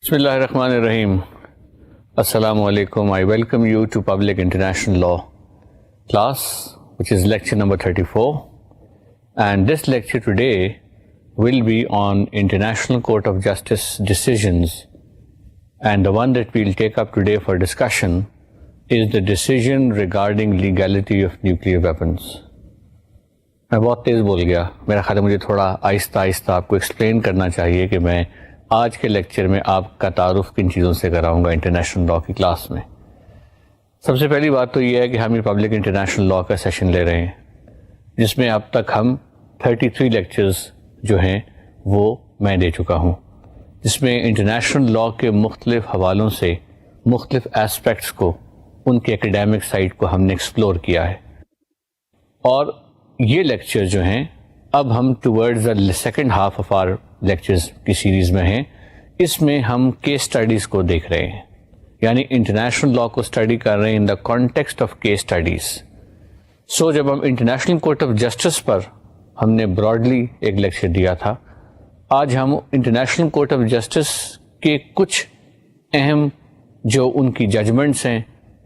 Bismillah ar-Rahman ar-Rahim. Assalamu alaikum. I welcome you to Public International Law class, which is lecture number 34. And this lecture today will be on International Court of Justice decisions. And the one that we'll take up today for discussion is the decision regarding legality of nuclear weapons. میں بہت تیز بول گیا. میرا خیال ہے مجھے تھوڑا آہستہ آہستہ آپ کو ایکسپلین کرنا چاہیے کہ میں آج کے لیکچر میں آپ کا تعارف کن چیزوں سے کراؤں گا انٹرنیشنل لاء کی کلاس میں. سب سے پہلی بات تو یہ ہے کہ ہم یہ پبلک انٹرنیشنل لاء کا سیشن لے رہے ہیں جس میں اب تک ہم 33 لیکچرز جو ہیں وہ میں دے چکا ہوں، جس میں انٹرنیشنل لاء کے مختلف حوالوں سے مختلف ایسپیکٹس کو، ان کے ایکیڈیمک سائٹ کو ہم نے ایکسپلور کیا ہے. اور یہ لیکچر جو ہیں اب ہم towards the second half of our lectures کی سیریز میں ہیں. اس میں ہم کیس اسٹڈیز کو دیکھ رہے ہیں، یعنی انٹرنیشنل لاء کو اسٹڈی کر رہے ہیں in the context of case studies. So جب ہم انٹرنیشنل کورٹ آف جسٹس پر ہم نے براڈلی ایک لیکچر دیا تھا، آج ہم انٹرنیشنل کورٹ آف جسٹس کے کچھ اہم جو ان کی ججمنٹس ہیں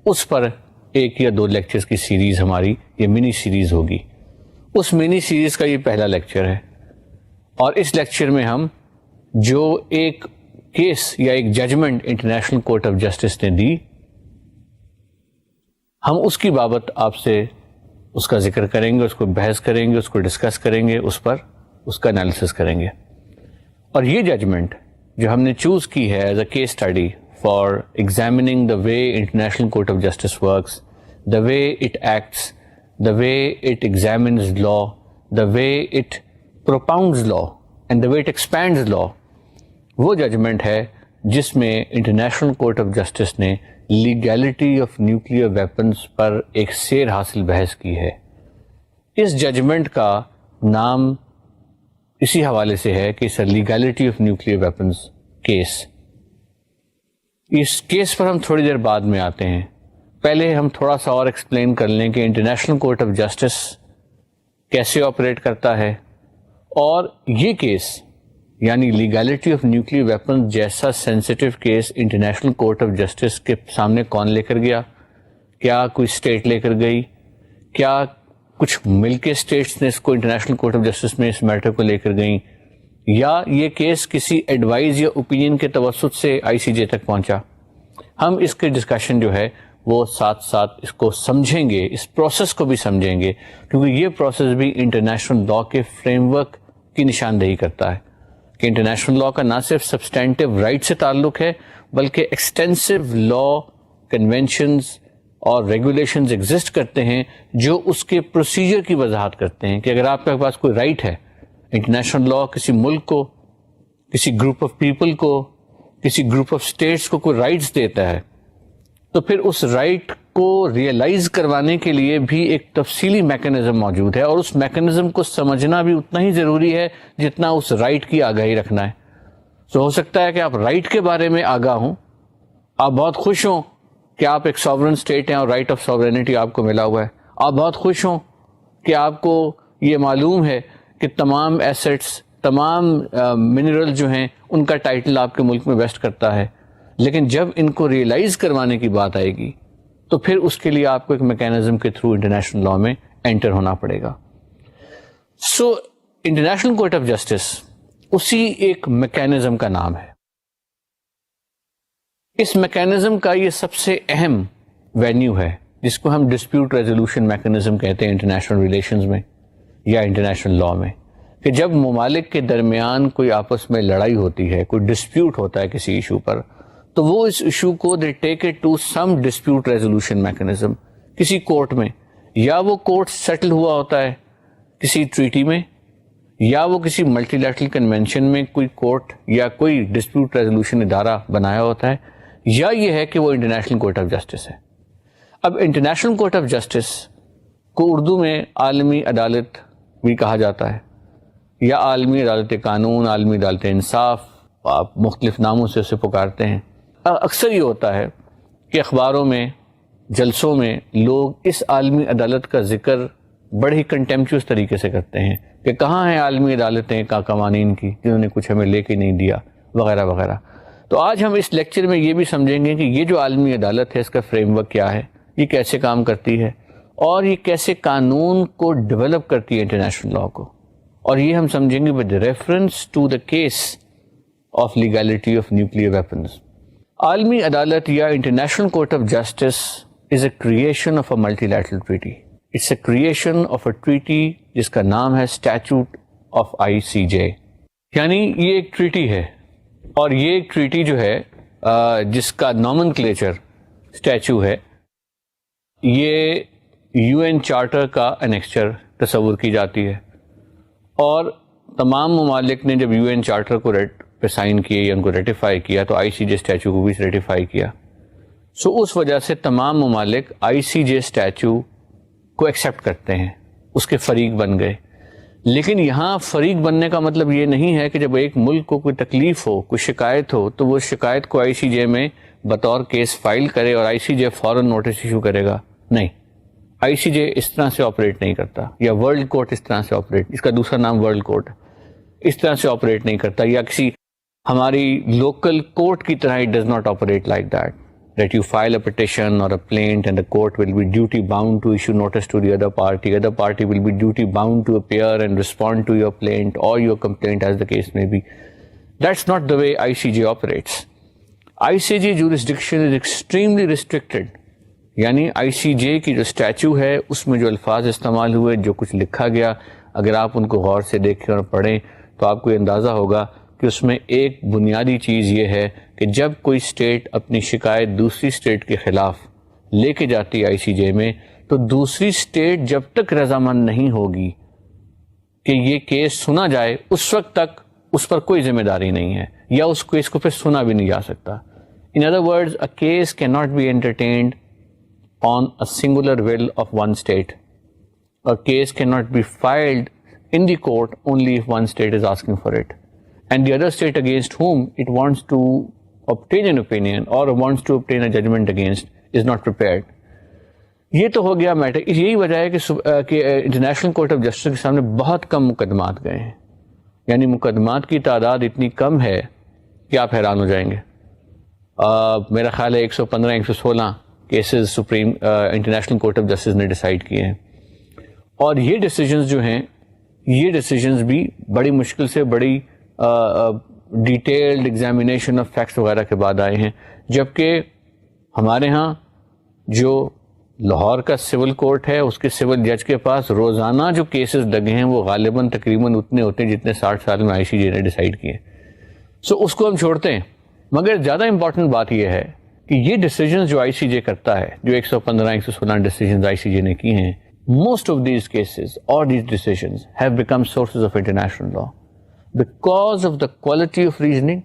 اس پر ایک یا دو لیکچرز کی سیریز ہماری یہ منی سیریز ہوگی. اس منی سیریز کا یہ پہلا لیکچر ہے، اور اس لیکچر میں ہم جو ایک کیس یا ایک judgment international court of justice نے دی، ہم اس کی بابت آپ سے اس کا ذکر کریں گے، اس کو بحث کریں گے، اس کو ڈسکس کریں گے، اس پر اس کا انالیسس کریں گے. اور یہ ججمنٹ جو ہم نے چوز کی ہے as a case study for examining the way international court of justice works, the way it acts, the way it examines law, the way it propounds law, and the way it expands law، وہ judgment ہے جس میں international court of justice نے legality of nuclear weapons پر ایک سیر حاصل بحث کی ہے. اس ججمنٹ کا نام اسی حوالے سے ہے کہ legality of nuclear weapons case. اس کیس پر ہم تھوڑی دیر بعد میں آتے ہیں. پہلے ہم تھوڑا سا اور ایکسپلین کر لیں کہ انٹرنیشنل کورٹ آف جسٹس کیسے آپریٹ کرتا ہے، اور یہ کیس یعنی لیگیلٹی آف نیوکلیئر ویپن جیسا sensitive case international court of justice کے سامنے کون لے کر گیا؟ کیا کوئی اسٹیٹ لے کر گئی؟ کیا کچھ مل کے اسٹیٹس نے اس کو انٹرنیشنل کورٹ آف جسٹس میں اس میٹر کو لے کر گئیں، یا یہ کیس کسی ایڈوائز یا اوپینین کے توسط سے آئی سی جے تک پہنچا؟ ہم اس کے ڈسکشن جو ہے وہ ساتھ ساتھ اس کو سمجھیں گے، اس پروسیس کو بھی سمجھیں گے، کیونکہ یہ پروسیس بھی انٹرنیشنل لاء کے فریم ورک کی نشاندہی کرتا ہے کہ انٹرنیشنل لاء کا نہ صرف سبسٹینٹیو رائٹ سے تعلق ہے بلکہ ایکسٹینسو لاء کنونشنز اور ریگولیشنز ایگزسٹ کرتے ہیں جو اس کے پروسیجر کی وضاحت کرتے ہیں کہ اگر آپ کے پاس کوئی رائٹ ہے، انٹرنیشنل لاء کسی ملک کو، کسی گروپ آف پیپل کو، کسی گروپ آف اسٹیٹس کو کوئی رائٹس دیتا ہے، تو پھر اس رائٹ کو ریئلائز کروانے کے لیے بھی ایک تفصیلی میکانزم موجود ہے، اور اس میکانزم کو سمجھنا بھی اتنا ہی ضروری ہے جتنا اس رائٹ کی آگاہی رکھنا ہے. ہو سکتا ہے کہ آپ رائٹ کے بارے میں آگاہ ہوں، آپ بہت خوش ہوں کہ آپ ایک ساورن اسٹیٹ ہیں اور رائٹ آف ساورینٹی آپ کو ملا ہوا ہے، آپ بہت خوش ہوں کہ آپ کو یہ معلوم ہے کہ تمام ایسٹس، تمام منرل جو ہیں ان کا ٹائٹل آپ کے ملک میں ویسٹ کرتا ہے، لیکن جب ان کو ریئلائز کروانے کی بات آئے گی تو پھر اس کے لیے آپ کو ایک میکینزم کے تھرو انٹرنیشنل لاء میں انٹر ہونا پڑے گا. So international court of justice اسی ایک میکینزم کا نام ہے. اس میکینزم کا یہ سب سے اہم وینیو ہے جس کو ہم ڈسپیوٹ ریزولوشن میکینزم کہتے ہیں انٹرنیشنل ریلیشنز میں یا انٹرنیشنل لاء میں، کہ جب ممالک کے درمیان کوئی آپس میں لڑائی ہوتی ہے، کوئی ڈسپیوٹ ہوتا ہے کسی ایشو پر، تو وہ اس ایشو کو دے take it to some dispute resolution mechanism کسی کورٹ میں، یا وہ کورٹ سیٹل ہوا ہوتا ہے کسی ٹریٹی میں، یا وہ کسی ملٹی لیٹرل کنونشن میں کوئی کورٹ یا کوئی ڈسپیوٹ ریزولوشن ادارہ بنایا ہوتا ہے، یا یہ ہے کہ وہ انٹرنیشنل کورٹ آف جسٹس ہے. اب انٹرنیشنل کورٹ آف جسٹس کو اردو میں عالمی عدالت بھی کہا جاتا ہے، یا عالمی عدالت قانون، عالمی عدالت انصاف، آپ مختلف ناموں سے اسے پکارتے ہیں. اکثر یہ ہوتا ہے کہ اخباروں میں، جلسوں میں لوگ اس عالمی عدالت کا ذکر بڑے ہی کنٹمپچوس طریقے سے کرتے ہیں کہ کہاں ہیں عالمی عدالتیں کا قوانین کی جنہوں نے کچھ ہمیں لے کے نہیں دیا، وغیرہ وغیرہ. تو آج ہم اس لیکچر میں یہ بھی سمجھیں گے کہ یہ جو عالمی عدالت ہے اس کا فریم ورک کیا ہے, یہ کیسے کام کرتی ہے, اور یہ کیسے قانون کو ڈیولپ کرتی ہے انٹرنیشنل لاء کو, اور یہ ہم سمجھیں گے with reference to the case of legality of nuclear weapons. عالمی عدالت یا international court of justice is a creation of a multilateral treaty. It's a creation of a treaty جس کا نام ہے اسٹیچوٹ آف ICJ. یعنی یہ ایک ٹریٹی ہے, اور یہ ایک ٹریٹی جو ہے جس کا نومنکلیچر اسٹیچو ہے, یہ UN چارٹر کا انیکسچر تصور کی جاتی ہے, اور تمام ممالک نے جب UN چارٹر کو پہ سائن کیے یا ان کو ریٹیفائی کیا تو ICJ اسٹیچو کو بھی ریٹیفائی کیا. سو اس وجہ سے تمام ممالک ICJ اسٹیچو کو ایکسیپٹ کرتے ہیں, اس کے فریق بن گئے. لیکن یہاں فریق بننے کا مطلب یہ نہیں ہے کہ جب ایک ملک کو کوئی تکلیف ہو, کوئی شکایت ہو, تو وہ شکایت کو ICJ میں بطور کیس فائل کرے اور ICJ فوراً نوٹس ایشو کرے گا. نہیں, ICJ اس طرح سے آپریٹ نہیں کرتا, یا ورلڈ کورٹ اس طرح سے آپریٹ, اس کا دوسرا نام ورلڈ کورٹ, اس طرح سے آپریٹ نہیں کرتا, یا کسی ہماری لوکل کورٹ کی طرح. It does not operate like that, that you file a petition or a plaint and the court will be duty bound to issue notice to the other party will be duty bound to appear and respond to your plaint or your complaint as the case may be. That's not the way ICJ operates. ICJ jurisdiction is extremely restricted. یعنی ICJ کی جو statue ہے اس میں جو الفاظ استعمال ہوئے, جو کچھ لکھا گیا, اگر آپ ان کو غور سے دیکھیں اور پڑھیں تو آپ کو یہ اندازہ ہوگا کہ اس میں ایک بنیادی چیز یہ ہے کہ جب کوئی اسٹیٹ اپنی شکایت دوسری اسٹیٹ کے خلاف لے کے جاتی ہے ICJ میں, تو دوسری اسٹیٹ جب تک رضامند نہیں ہوگی کہ یہ کیس سنا جائے, اس وقت تک اس پر کوئی ذمہ داری نہیں ہے, یا اس کیس کو پھر سنا بھی نہیں جا سکتا. In other words, a case cannot be entertained on a singular will of one state. A case cannot be filed in the court only if one state is asking for it, and the other state against whom it wants to obtain an opinion or wants to obtain a judgment against is not prepared. یہ تو ہو گیا metre. یہی وجہ ہے کہ international court of justice کے سامنے بہت کم مقدمات گئے ہیں. یعنی مقدمات کی تعداد اتنی کم ہے کہ آپ حیران ہو جائیں گے. میرا خیال ہے 115-116 cases supreme international court of justice نے ڈیسائیڈ کیے ہیں, اور یہ ڈیسیجنز جو ہیں, یہ ڈیسیجنز بھی بڑی مشکل سے, بڑی ڈیٹیلڈ ایگزامینیشن آف فیکٹس وغیرہ کے بعد آئے ہیں. جبکہ ہمارے ہاں جو لاہور کا سول کورٹ ہے, اس کے سول جج کے پاس روزانہ جو کیسز لگے ہیں وہ غالباً تقریباً اتنے ہوتے ہیں جتنے 60 سال میں ICJ نے ڈیسائیڈ کیے. سو اس کو ہم چھوڑتے ہیں. مگر زیادہ امپورٹنٹ بات یہ ہے کہ یہ ڈیسیجنز جو ICJ کرتا ہے, جو 115-116 ڈیسیجنز ICJ نے کی ہیں, most of these cases or these decisions have become sources of international law because of the quality of reasoning,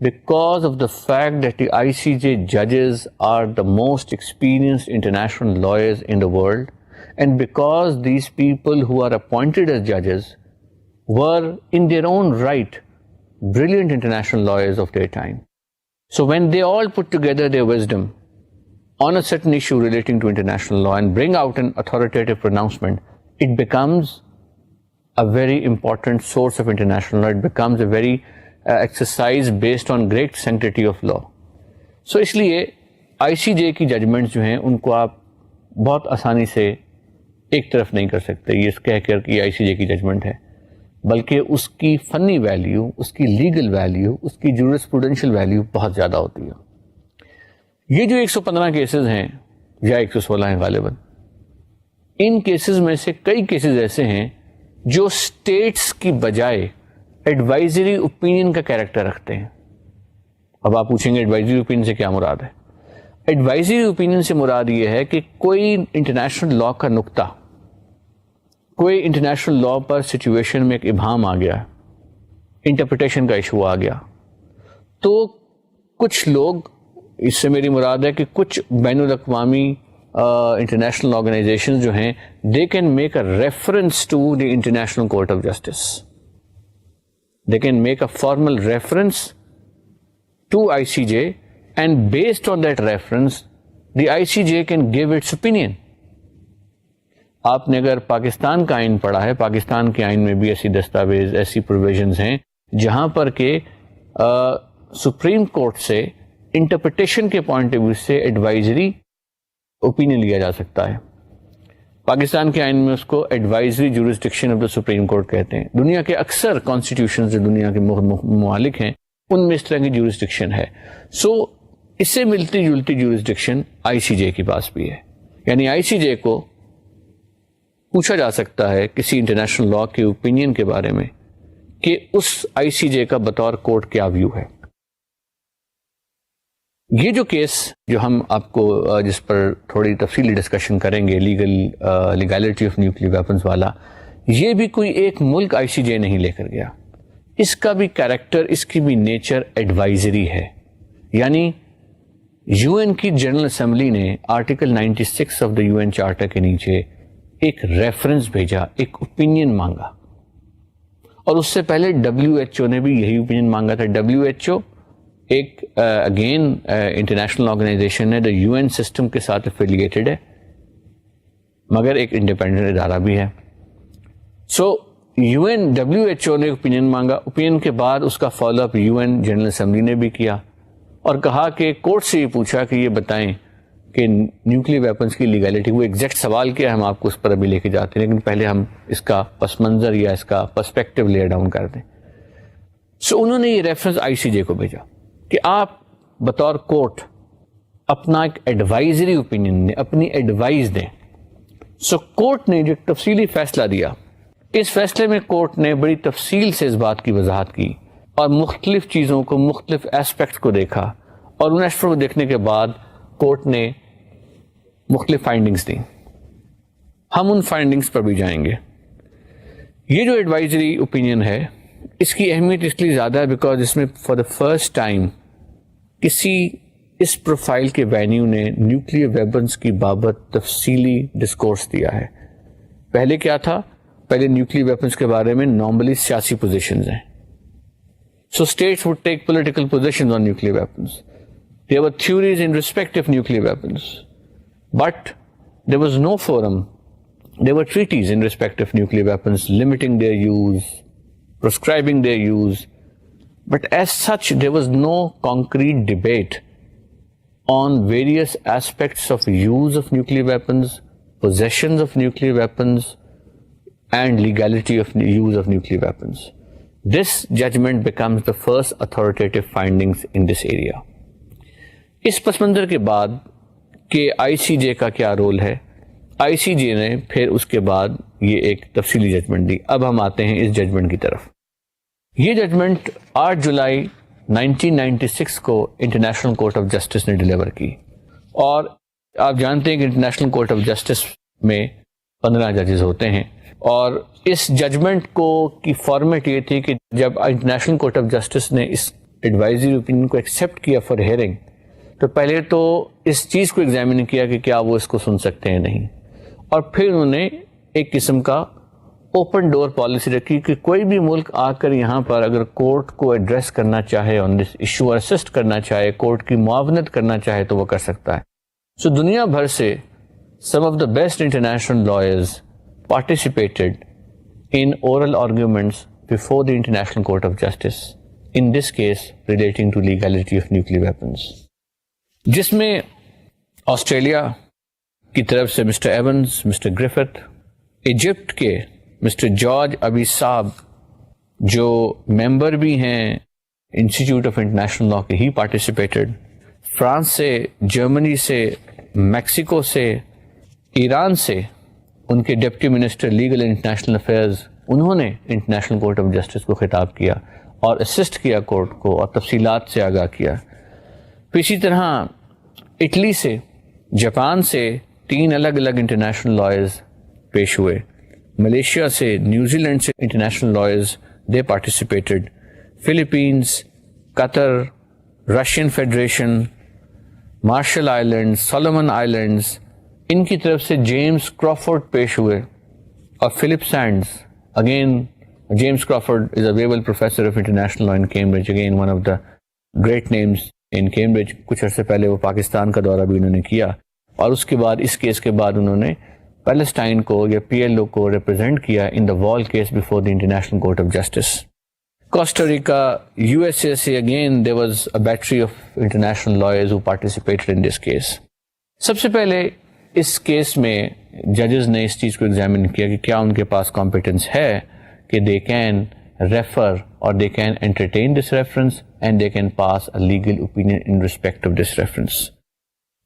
because of the fact that the ICJ judges are the most experienced international lawyers in the world, and because these people who are appointed as judges were in their own right brilliant international lawyers of their time. So when they all put together their wisdom on a certain issue relating to international law and bring out an authoritative pronouncement, it becomes a very important source of international law. It becomes a very exercise based on great sanctity of law. So اس لیے ICJ کی judgements جو ہیں ان کو آپ بہت آسانی سے ایک طرف نہیں کر سکتے یہ کہہ کر کہ ICJ کی ججمنٹ ہے, بلکہ اس کی فنی ویلیو, اس کی لیگل ویلیو, اس کی جورسپروڈنشل ویلیو بہت زیادہ ہوتی ہے. یہ جو 115 کیسز ہیں یا 116 ہیں غالباً, ان کیسز میں سے کئی کیسز ایسے ہیں جو اسٹیٹس کی بجائے ایڈوائزری اوپینین کا کیریکٹر رکھتے ہیں. اب آپ پوچھیں گے ایڈوائزری اوپینین سے کیا مراد ہے؟ ایڈوائزری اوپینین سے مراد یہ ہے کہ کوئی انٹرنیشنل لا کا نقطہ, کوئی انٹرنیشنل لا پر سچویشن میں ایک ابہام آ گیا, انٹرپریٹیشن کا ایشو آ گیا, تو کچھ لوگ, اس سے میری مراد ہے کہ کچھ بین الاقوامی انٹرنیشنل آرگنائزیشن جو ہیں, they can make a reference to the international court of justice, they can make a formal reference to ICJ, and based on that reference the ICJ can give its opinion. آپ نے اگر پاکستان کا آئین پڑھا ہے, پاکستان کے آئین میں بھی ایسی دستاویز, ایسی پروویژنز ہیں جہاں پر کہ سپریم کورٹ سے انٹرپریٹیشن کے پوائنٹ آف ویو سے ایڈوائزری اوپینین لیا جا سکتا ہے. پاکستان کے آئین میں اس کو advisory jurisdiction of the supreme court کہتے ہیں. دنیا کے اکثر کانسٹیٹیوشن جو دنیا کے ممالک ہیں ان میں اس طرح کی جورسڈکشن ہے. سو اس سے ملتی جلتی جورسڈکشن آئی سی جے کے پاس بھی ہے. یعنی آئی سی جے کو پوچھا جا سکتا ہے کسی انٹرنیشنل لا کے اوپینین کے بارے میں کہ اس آئی سی جے کا بطور کورٹ کیا ویو ہے. یہ جو کیس جو ہم آپ کو جس پر تھوڑی تفصیلی ڈسکشن کریں گے لیگلٹی آف نیوکلیئر ویپنز والا, یہ بھی کوئی ایک ملک آئی سی جے نہیں لے کر گیا. اس کا بھی کیریکٹر, اس کی بھی نیچر ایڈوائزری ہے. یعنی یو این کی جنرل اسمبلی نے article 96 of the UN charter کے نیچے ایک ریفرنس بھیجا, ایک اوپینین مانگا, اور اس سے پہلے ڈبلیو ایچ او نے بھی یہی اوپینین مانگا تھا. ڈبلیو ایچ او ایک اگین انٹرنیشنل آرگنائزیشن ہے, جو یو این سسٹم کے ساتھ افیلیٹڈ ہے, مگر ایک انڈیپینڈنٹ ادارہ بھی ہے. So UN WHO نے اوپینین مانگا, اوپینین کے بعد اس کا follow up UN general assembly نے بھی کیا اور کہا کہ کورٹ سے یہ پوچھا کہ یہ بتائیں کہ نیوکلیئر ویپنز کی لیگلٹی. وہ ایگزیکٹ سوال کیا, ہم آپ کو اس پر ابھی لے کے جاتے ہیں, لیکن پہلے ہم اس کا پس منظر یا اس کا پرسپیکٹو لیئر ڈاؤن کر دیں. سو انہوں نے یہ ریفرنس آئی سی جے کو بھیجا کہ آپ بطور کورٹ اپنا ایک ایڈوائزری اوپینین دیں, اپنی ایڈوائز دیں. سو کورٹ نے جو تفصیلی فیصلہ دیا, اس فیصلے میں کورٹ نے بڑی تفصیل سے اس بات کی وضاحت کی اور مختلف چیزوں کو, مختلف ایسپیکٹس کو دیکھا, اور ان ایسپیکٹ کو دیکھنے کے بعد کورٹ نے مختلف فائنڈنگز دیں. ہم ان فائنڈنگز پر بھی جائیں گے. یہ جو ایڈوائزری اوپینین ہے, اس کی اہمیت اس لیے زیادہ ہے بیکاز اس میں فار دا فرسٹ ٹائم کسی اس پروفائل کے وینیو نے نیوکلیئر ویپنز کی بابت تفصیلی ڈسکورس دیا ہے. پہلے کیا تھا, پہلے نیوکلیئر ویپنز کے بارے میں نارملی سیاسی پوزیشنز ہیں. So states would take political positions on nuclear weapons. There were theories in respect of nuclear weapons. But there was no forum. There were treaties in respect of nuclear weapons, limiting their use, prescribing their use. But as such, there was no concrete debate on various aspects of use of nuclear weapons, possessions of nuclear weapons, and legality of use of nuclear weapons. This judgment becomes the first authoritative findings in this area. اس پس منظر کے بعد کہ آئی سی جے کا کیا role ہے, آئی سی جے نے پھر اس کے بعد یہ ایک تفصیلی ججمنٹ دی. اب ہم آتے ہیں اس ججمنٹ کی طرف. یہ ججمنٹ 8 جولائی 1996 کو انٹرنیشنل کورٹ آف جسٹس نے ڈیلیور کی, اور آپ جانتے ہیں کہ انٹرنیشنل کورٹ آف جسٹس میں 15 ججز ہوتے ہیں, اور اس ججمنٹ کو کی فارمیٹ یہ تھی کہ جب انٹرنیشنل کورٹ آف جسٹس نے اس ایڈوائزری اوپینین کو ایکسیپٹ کیا فار ہیئرنگ, تو پہلے تو اس چیز کو ایگزامن کیا کہ کیا وہ اس کو سن سکتے ہیں نہیں, اور پھر انہوں نے ایک قسم کا اوپن ڈور پالیسی رکھی کہ کوئی بھی ملک آ کر یہاں پر اگر کورٹ کو ایڈریس کرنا چاہے آن دس ایشو اور اسسٹ کرنا چاہے, کورٹ کی معاونت کرنا چاہے تو وہ کر سکتا ہے. سو دنیا بھر سے some of the best international lawyers participated in oral arguments before the International Court of Justice, in this case relating to legality of nuclear weapons. جس میں آسٹریلیا کی طرف سے مسٹر ایونز, مسٹر گرفت, ایجپٹ کے مسٹر جارج ابی صاحب جو ممبر بھی ہیں انسٹیٹیوٹ آف انٹرنیشنل لا کے, ہی پارٹیسپیٹڈ, فرانس سے, جرمنی سے, میکسیکو سے, ایران سے ان کے deputy minister legal international affairs, انہوں نے انٹرنیشنل کورٹ آف جسٹس کو خطاب کیا اور اسسٹ کیا کورٹ کو اور تفصیلات سے آگاہ کیا. پھر اسی طرح اٹلی سے, جاپان سے 3 الگ الگ انٹرنیشنل لائرز پیش ہوئے, ملیشیا سے, نیوزی لینڈ سے international lawyers they participated, Philippines, Qatar, Russian Federation, Marshall Island, Solomon Islands, ان کی طرف سے جیمز کرافورڈ پیش ہوئے, اور Philip Sands, again James Crawford is a viable professor of international law in Cambridge, again one of the great names in Cambridge. کچھ عرصے پہلے وہ پاکستان کا دورہ بھی انہوں نے کیا, اور اس کے بعد اس کیس کے بعد انہوں نے پیلسٹائن کو یا پی ایل او کو ریپرزینٹ کیا ان دا وال case before the international court of justice. Costa Rica, USAC, again there was a battery of international lawyers who participated in this case. سب سے پہلے اس کیس میں ججز نے اس چیز کو ایگزامن کیا کہ کیا ان کے پاس کمپیٹنس ہے کہ دے can refer or they can entertain this reference and they can pass a legal opinion in respect of this reference.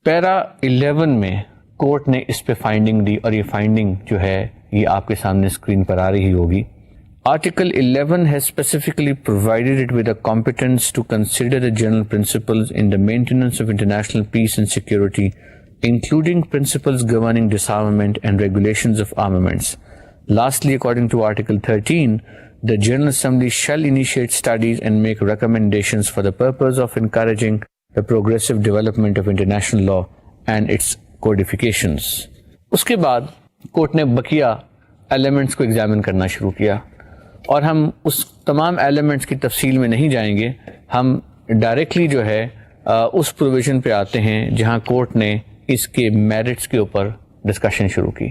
Para 11 میں کورٹ نے اس پہ فائنڈنگ دی اور یہ فائنڈنگ جو ہے یہ آپ کے سامنے اسکرین پر آ رہی ہوگی. Article 11 has specifically provided it with a competence to consider the general principles in the maintenance of international peace and security, including principles governing disarmament and regulations of armaments. Lastly, according to Article 13, the General Assembly shall initiate studies and make recommendations for the purpose of encouraging the progressive development of international law and its codifications. اس کے بعد court نے بقیہ elements کو examine کرنا شروع کیا اور ہم اس تمام ایلیمنٹس کی تفصیل میں نہیں جائیں گے. ہم ڈائریکٹلی جو ہے اس پروویژن پہ آتے ہیں جہاں کورٹ نے اس کے میرٹس کے اوپر ڈسکشن شروع کی.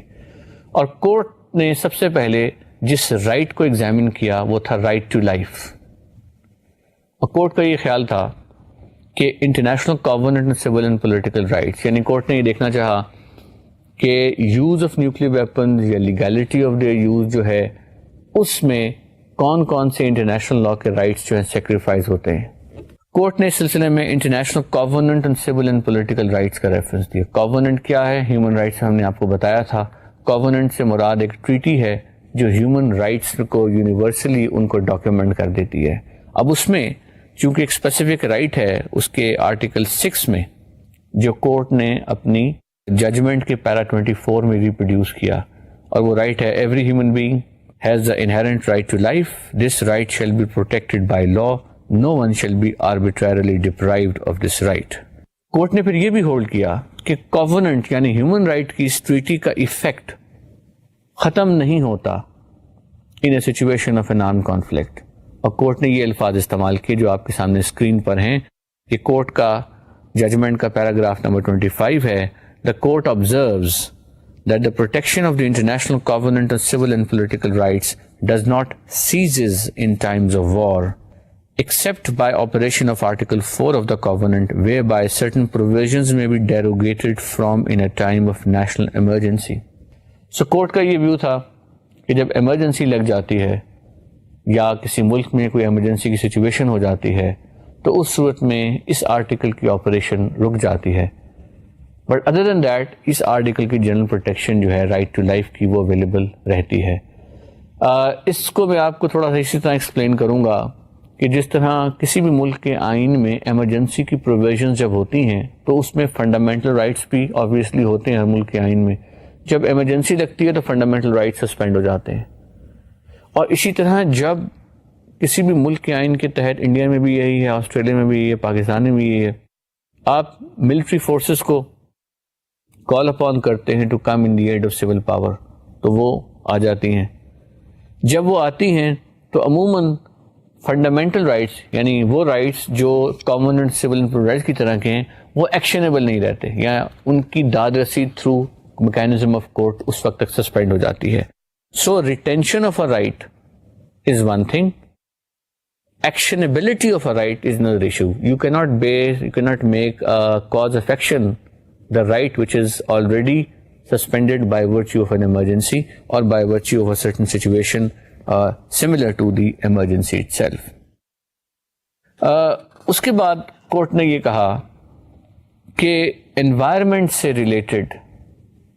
اور کورٹ نے سب سے پہلے جس رائٹ کو ایگزامن کیا وہ تھا رائٹ ٹو لائف. اور کورٹ کا یہ خیال تھا کہ international covenant on civil and political rights, یعنی کورٹ نے یہ دیکھنا چاہا کہ یوز آف نیوکلیئر ویپنز یا لیگیلٹی آف دیئر یوز جو ہے اس میں کون کون سے انٹرنیشنل لا کے رائٹس جو ہیں سیکریفائز ہوتے ہیں. کورٹ نے اس سلسلے میں international covenant on civil and political rights کا ریفرنس دیا. کووننٹ کیا ہے؟ ہیومن رائٹس ہم نے آپ کو بتایا تھا. کووننٹ سے مراد ایک ٹریٹی ہے جو ہیومن رائٹس کو یونیورسلی ان کو ڈاکیومنٹ کر دیتی ہے. اب اس میں چونکہ ایک اسپیسیفک رائٹ ہے اس کے آرٹیکل 6 میں جو کورٹ نے اپنی ججمنٹ کے پیرا 24 میں ریپروڈیوس کیا، اور وہ رائٹ ہے every human being has the inherent right to life. This right shall be protected by law. No one shall be arbitrarily deprived of this right. Court نے پھر یہ بھی ہولڈ کیا کہ کووننٹ یعنی ہیومن رائٹ کی اس treaty کا effect ختم نہیں ہوتا in a situation of an armed conflict. اور کورٹ نے یہ الفاظ استعمال کیے جو آپ کے سامنے اسکرین پر ہیں. کہ کورٹ کا ججمنٹ کا پیراگراف نمبر 25 ہے. The court observes that the protection of the international covenant of civil and political rights does not ceases in times of war, except by operation of Article 4 of the covenant, whereby certain provisions may be derogated from in a time of national emergency. So court کا یہ view تھا کہ جب emergency لگ جاتی ہے یا کسی ملک میں کوئی ایمرجنسی کی سچویشن ہو جاتی ہے تو اس صورت میں اس آرٹیکل کی آپریشن رک جاتی ہے. بٹ ادر دین دیٹ اس آرٹیکل کی جنرل پروٹیکشن جو ہے رائٹ ٹو لائف کی وہ اویلیبل رہتی ہے. اس کو میں آپ کو تھوڑا سا اسی طرح ایکسپلین کروں گا کہ جس طرح کسی بھی ملک کے آئین میں ایمرجنسی کی پروویژنز جب ہوتی ہیں تو اس میں فنڈامنٹل رائٹس بھی آبویسلی ہوتے ہیں ہر ملک کے آئین میں. جب ایمرجنسی لگتی ہے تو فنڈامنٹل رائٹس سسپینڈ ہو جاتے ہیں. اور اسی طرح جب کسی بھی ملک کے آئین کے تحت انڈیا میں بھی یہی ہے، آسٹریلیا میں بھی یہی ہے، پاکستان میں بھی یہی ہے، آپ ملٹری فورسز کو کال اپون کرتے ہیں to come in the aid of civil power تو وہ آ جاتی ہیں. جب وہ آتی ہیں تو عموماً فنڈامنٹل رائٹس یعنی وہ رائٹس جو کووننٹ سول رائٹس کی طرح کے ہیں وہ ایکشنیبل نہیں رہتے یا ان کی داد رسید تھرو میکینزم آف کورٹ اس وقت تک سسپینڈ ہو جاتی ہے. So retention of a right is one thing, actionability of a right is another issue. You cannot make a cause of action the right which is already suspended by virtue of an emergency or by virtue of a certain situation similar to the emergency itself. اس کے بعد court نے یہ کہا کہ environment سے related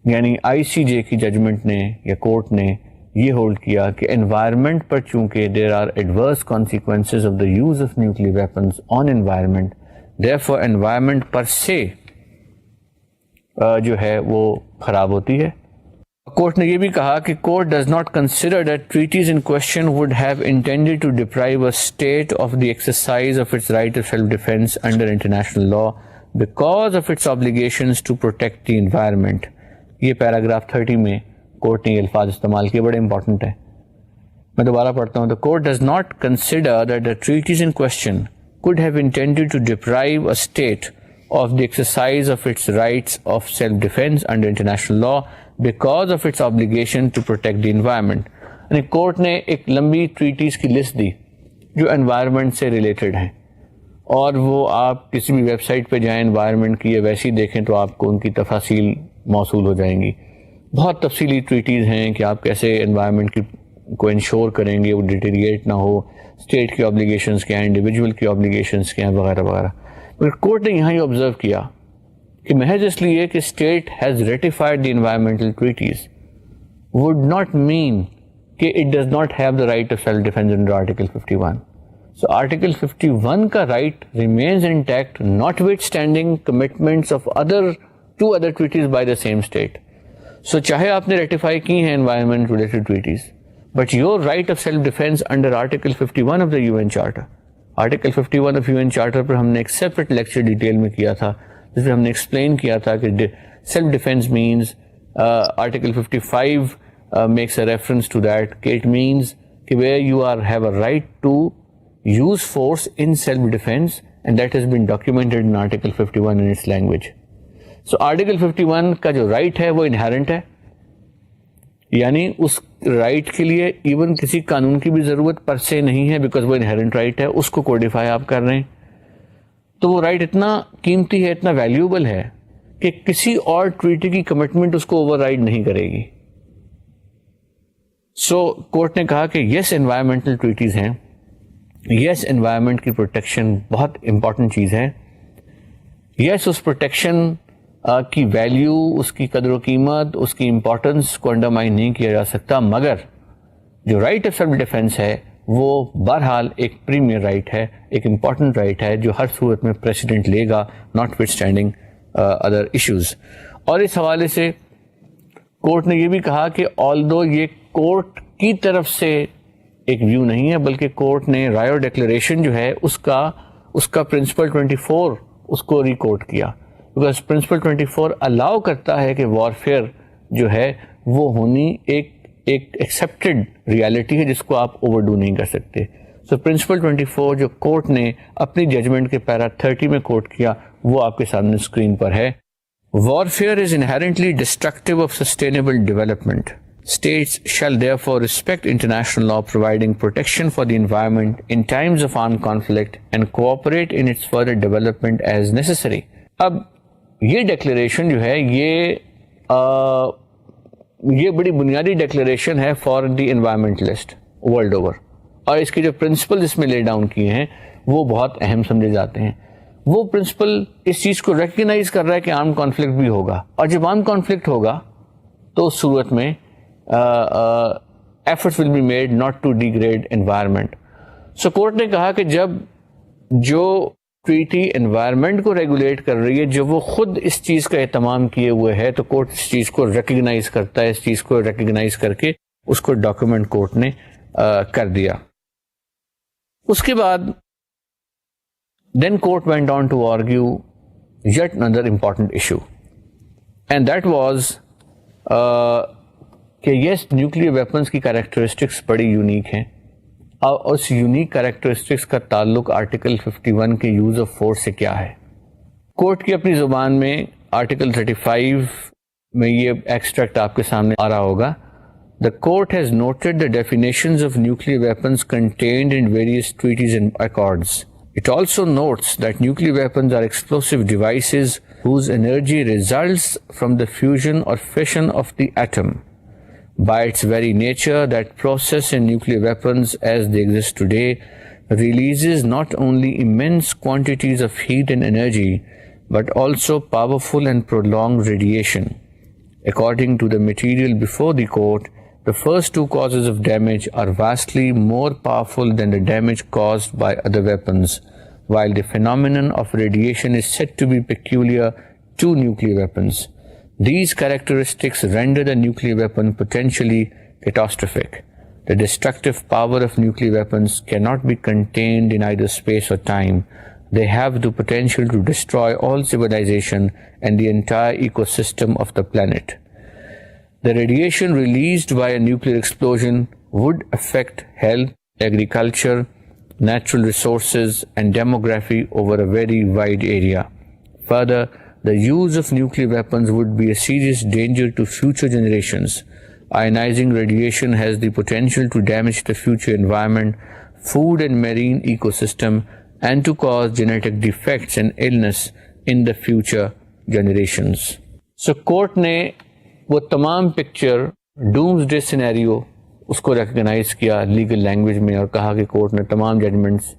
یعنی آئی سی جے کی judgment نے یا کورٹ نے یہ ہولڈ کیا کہ انوائرمنٹ پر چونکہ there are adverse consequences of the use of nuclear weapons on environment, therefore environment per se جو ہے وہ خراب ہوتی ہے. کورٹ نے یہ بھی کہا کہ court does not consider that treaties in question would have intended to deprive a state of the exercise of its right of self defence under international law because of its obligations to protect the environment. یہ paragraph 30 میں court نے یہ الفاظ استعمال کیے، بڑے important ہیں. میں دوبارہ پڑھتا ہوں. The court does not consider that the treaties in question could have intended to deprive a state of the exercise of its rights of self-defense under international law because of its obligation to protect the environment. یعنی court نے ایک لمبی treaties کی list دی جو environment سے related ہیں، اور وہ آپ کسی بھی ویب سائٹ پہ جائیں انوائرمنٹ کی یا ویسی دیکھیں تو آپ کو ان کی تفاصیل موصول ہو جائیں گی. بہت تفصیلی ٹریٹیز ہیں کہ آپ کیسے انوائرمنٹ کی کو انشور کریں گے وہ ڈیٹیریٹ نہ ہو، اسٹیٹ کی آبلیگیشنز کیا ہیں، انڈیویجول کی آبلیگیشنز کیا ہیں، وغیرہ وغیرہ. مگر کورٹ نے یہاں یہ آبزرو کیا کہ محض اس لیے کہ state has ratified the environmental treaties would not mean کہ it does not have the right of self-defense under Article 51. So Article 51 کا right remains intact notwithstanding commitments of two other treaties by the same state. So چاہے آپ نے ratify کی ہیں environment related treaties, but your right of self-defense under Article 51 of the UN Charter. Article 51 of UN Charter پر ہم نے ایک separate lecture detail میں کیا تھا جس میں ہم نے explain کیا تھا کہ self-defense means Article 55 makes a reference to that. It means where you have a right to use force in self-defense, and that has been documented in Article 51 in its language. So Article 51 کا جو right ہے وہ inherent ہے، یعنی اس right کے لیے even کسی قانون کی بھی ضرورت پر سے نہیں ہے، بیکاز وہ inherent right ہے، اس کو کوڈیفائی آپ کر رہے ہیں. تو وہ right اتنا قیمتی ہے، اتنا ویلیوبل ہے کہ کسی اور ٹریٹی کی کمٹمنٹ اس کو اوور رائڈ نہیں کرے گی. سو کورٹ نے کہا کہ یس انوائرمنٹل ٹریٹیز ہیں، یس انوائرمنٹ کی پروٹیکشن بہت امپورٹنٹ چیز ہے، یس اس پروٹیکشن کی ویلیو، اس کی قدر و قیمت، اس کی امپورٹنس کو انڈرمائن نہیں کیا جا سکتا، مگر جو رائٹ آف سیلف ڈیفینس ہے وہ بہرحال ایک پریمیئر رائٹ ہے، ایک امپورٹنٹ رائٹ ہے جو ہر صورت میں پریسیڈنٹ لے گا notwithstanding other issues. اور اس حوالے سے کورٹ نے یہ بھی کہا کہ آلدو یہ کورٹ کی طرف سے ایک ویو نہیں ہے، بلکہ کورٹ نے رائے ڈیکلیریشن جو ہے اس کا پرنسپل 24 اس کو ریکورٹ کیا، بیکاز پرنسپل 24 الاؤ کرتا ہے کہ وارفیئر جو ہے وہ ہونی ایک ایکسیپٹڈ ریالٹی ہے جس کو آپ اوور ڈو نہیں کر سکتے. سو پرنسپل 24 جو کورٹ نے اپنی ججمنٹ کے پیرا 30 میں کوٹ کیا وہ آپ کے سامنے اسکرین پر ہے. Warfare is inherently destructive of sustainable development. States shall therefore respect international law providing protection for the environment in times of armed conflict and cooperate in its further development as necessary. اب یہ declaration جو ہے یہ بڑی بنیادی declaration ہے for the environmentalist world over, اور اس کے جو پرنسپل اس میں لے ڈاؤن کیے ہیں وہ بہت اہم سمجھے جاتے ہیں. وہ پرنسپل اس چیز کو ریکگنائز کر رہا ہے کہ آرم کانفلکٹ بھی ہوگا، اور جب آرم کانفلکٹ ہوگا تو اس صورت میں efforts will be made not to degrade environment. So court نے کہا کہ جب جو ٹریٹی انوائرمنٹ کو ریگولیٹ کر رہی ہے، جب وہ خود اس چیز کا اہتمام کیے ہوئے ہے، تو کورٹ اس چیز کو ریکگنائز کرتا ہے، اس چیز کو ریکگنائز کر کے اس کو ڈاکومنٹ کورٹ نے کر دیا. اس کے بعد then court went on to argue yet another important issue, and that was کہ yes nuclear weapons کی characteristics بڑی یونیک ہیں، اور اس یونیک characteristics کا تعلق آرٹیکل 51 کے یوز آف فورس سے کیا ہے. کورٹ کی اپنی زبان میں آرٹیکل 35 میں یہ ایکسٹریکٹ آپ کے سامنے آ رہا ہوگا. The court has noted the definitions of nuclear weapons contained in various treaties and accords. It also notes that nuclear weapons are explosive devices whose energy results from the fusion or fission of the atom. By its very nature, that process in nuclear weapons as they exist today releases not only immense quantities of heat and energy, but also powerful and prolonged radiation. According to the material before the court, the first two causes of damage are vastly more powerful than the damage caused by other weapons, while the phenomenon of radiation is said to be peculiar to nuclear weapons. These characteristics render the nuclear weapon potentially catastrophic. The destructive power of nuclear weapons cannot be contained in either space or time. They have the potential to destroy all civilization and the entire ecosystem of the planet. The radiation released by a nuclear explosion would affect health, agriculture, natural resources, and demography over a very wide area. Further, the use of nuclear weapons would be a serious danger to future generations. Ionizing radiation has the potential to damage the future environment, food and marine ecosystem and to cause genetic defects and illness in the future generations. So court نے وہ تمام picture dooms day scenario اس کو recognise کیا legal language میں اور کہا کہ court نے تمام ججمنٹس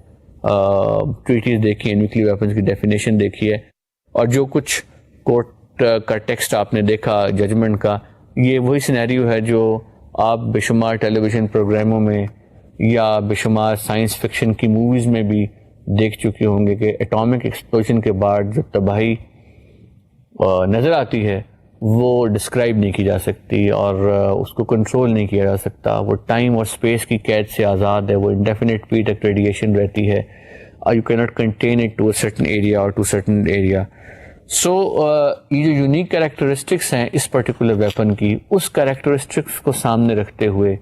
ٹریٹیز دیکھی ہیں, نیوکلیئر ویپنس کی ڈیفینیشن دیکھی ہے, اور جو کچھ کورٹ کا ٹیکسٹ آپ نے دیکھا ججمنٹ کا, یہ وہی سینیریو ہے جو آپ بے شمار ٹیلی ویژن پروگراموں میں یا بے شمار سائنس فکشن کی موویز میں بھی دیکھ چکے ہوں گے کہ ایٹامک ایکسپلوژن کے بعد جو تباہی نظر آتی ہے وہ ڈسکرائب نہیں کی جا سکتی اور اس کو کنٹرول نہیں کیا جا سکتا. وہ ٹائم اور اسپیس کی قید سے آزاد ہے, وہ انڈیفینٹ پی تک ریڈیشن رہتی ہے, you can not contain it to a certain area اور ٹو سرٹن ایریا. سو یہ جو یونیک کریکٹرسٹکس ہیں اس پرٹیکولر ویپن کی, اس کریکٹرسٹکس کو سامنے رکھتے ہوئے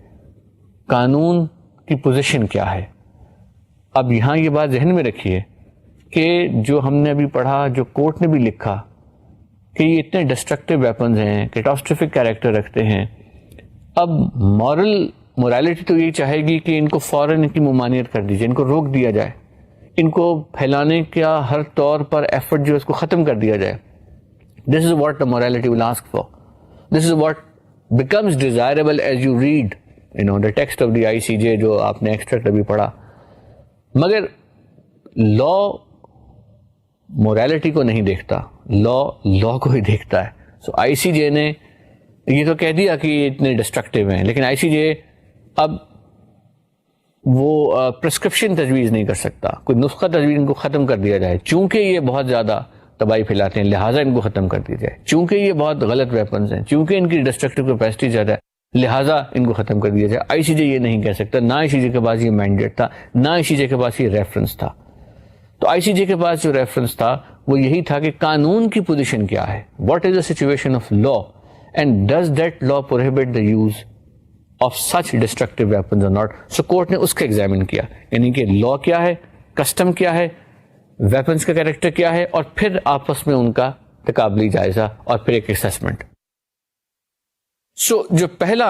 قانون کی پوزیشن کیا ہے. اب یہاں یہ بات ذہن میں رکھیے کہ جو ہم نے ابھی پڑھا, جو کورٹ نے بھی لکھا کہ یہ اتنے ڈسٹرکٹیو ویپنز ہیں, کیٹاسٹرفک کیریکٹر رکھتے ہیں, اب مورالٹی تو یہی چاہے گی کہ ان کو فوراً ان کی ممانعت کر دیجیے, ان کو روک دیا جائے, ان کو پھیلانے کا ہر طور پر ایفرٹ جو ہے اس کو ختم کر دیا جائے. This is what the morality will ask for, this is what becomes desirable as you read the text of the ICJ جو آپ نے ایکسٹریکٹ ابھی پڑھا. مگر لا مورالٹی کو نہیں دیکھتا, لا کو ہی دیکھتا ہے. سو ICJ نے یہ تو کہہ دیا کہ یہ اتنے ڈسٹرکٹیو ہیں, لیکن ICJ اب وہ پرسکرپشن تجویز نہیں کر سکتا, کوئی نسخہ تجویز ان کو ختم کر دیا جائے. چونکہ یہ بہت زیادہ تباہی پھیلاتے ہیں لہٰذا ان کو ختم کر دیا جائے, چونکہ یہ بہت غلط ویپنز ہیں, چونکہ ان کی ڈسٹرکٹیو کیپیسٹی زیادہ ہے لہٰذا ان کو ختم کر دیا جائے. ICJ یہ نہیں کہہ سکتا, نہ ICJ کے پاس یہ مینڈیٹ تھا, نہ ICJ کے پاس یہ ریفرنس تھا. تو ICJ کے پاس جو ریفرنس تھا وہ یہی تھا کہ قانون کی پوزیشن کیا ہے, what is the situation of law and does that law prohibit the use of such destructive weapons اور ناٹ. سو کورٹ نے اس کا ایگزامن کیا, یعنی کہ لا کیا ہے, کسٹم کیا ہے, ویپنز کا کیریکٹر کیا ہے, اور پھر آپس میں ان کا تقابلی جائزہ اور پھر ایک اسیسمنٹ. سو جو پہلا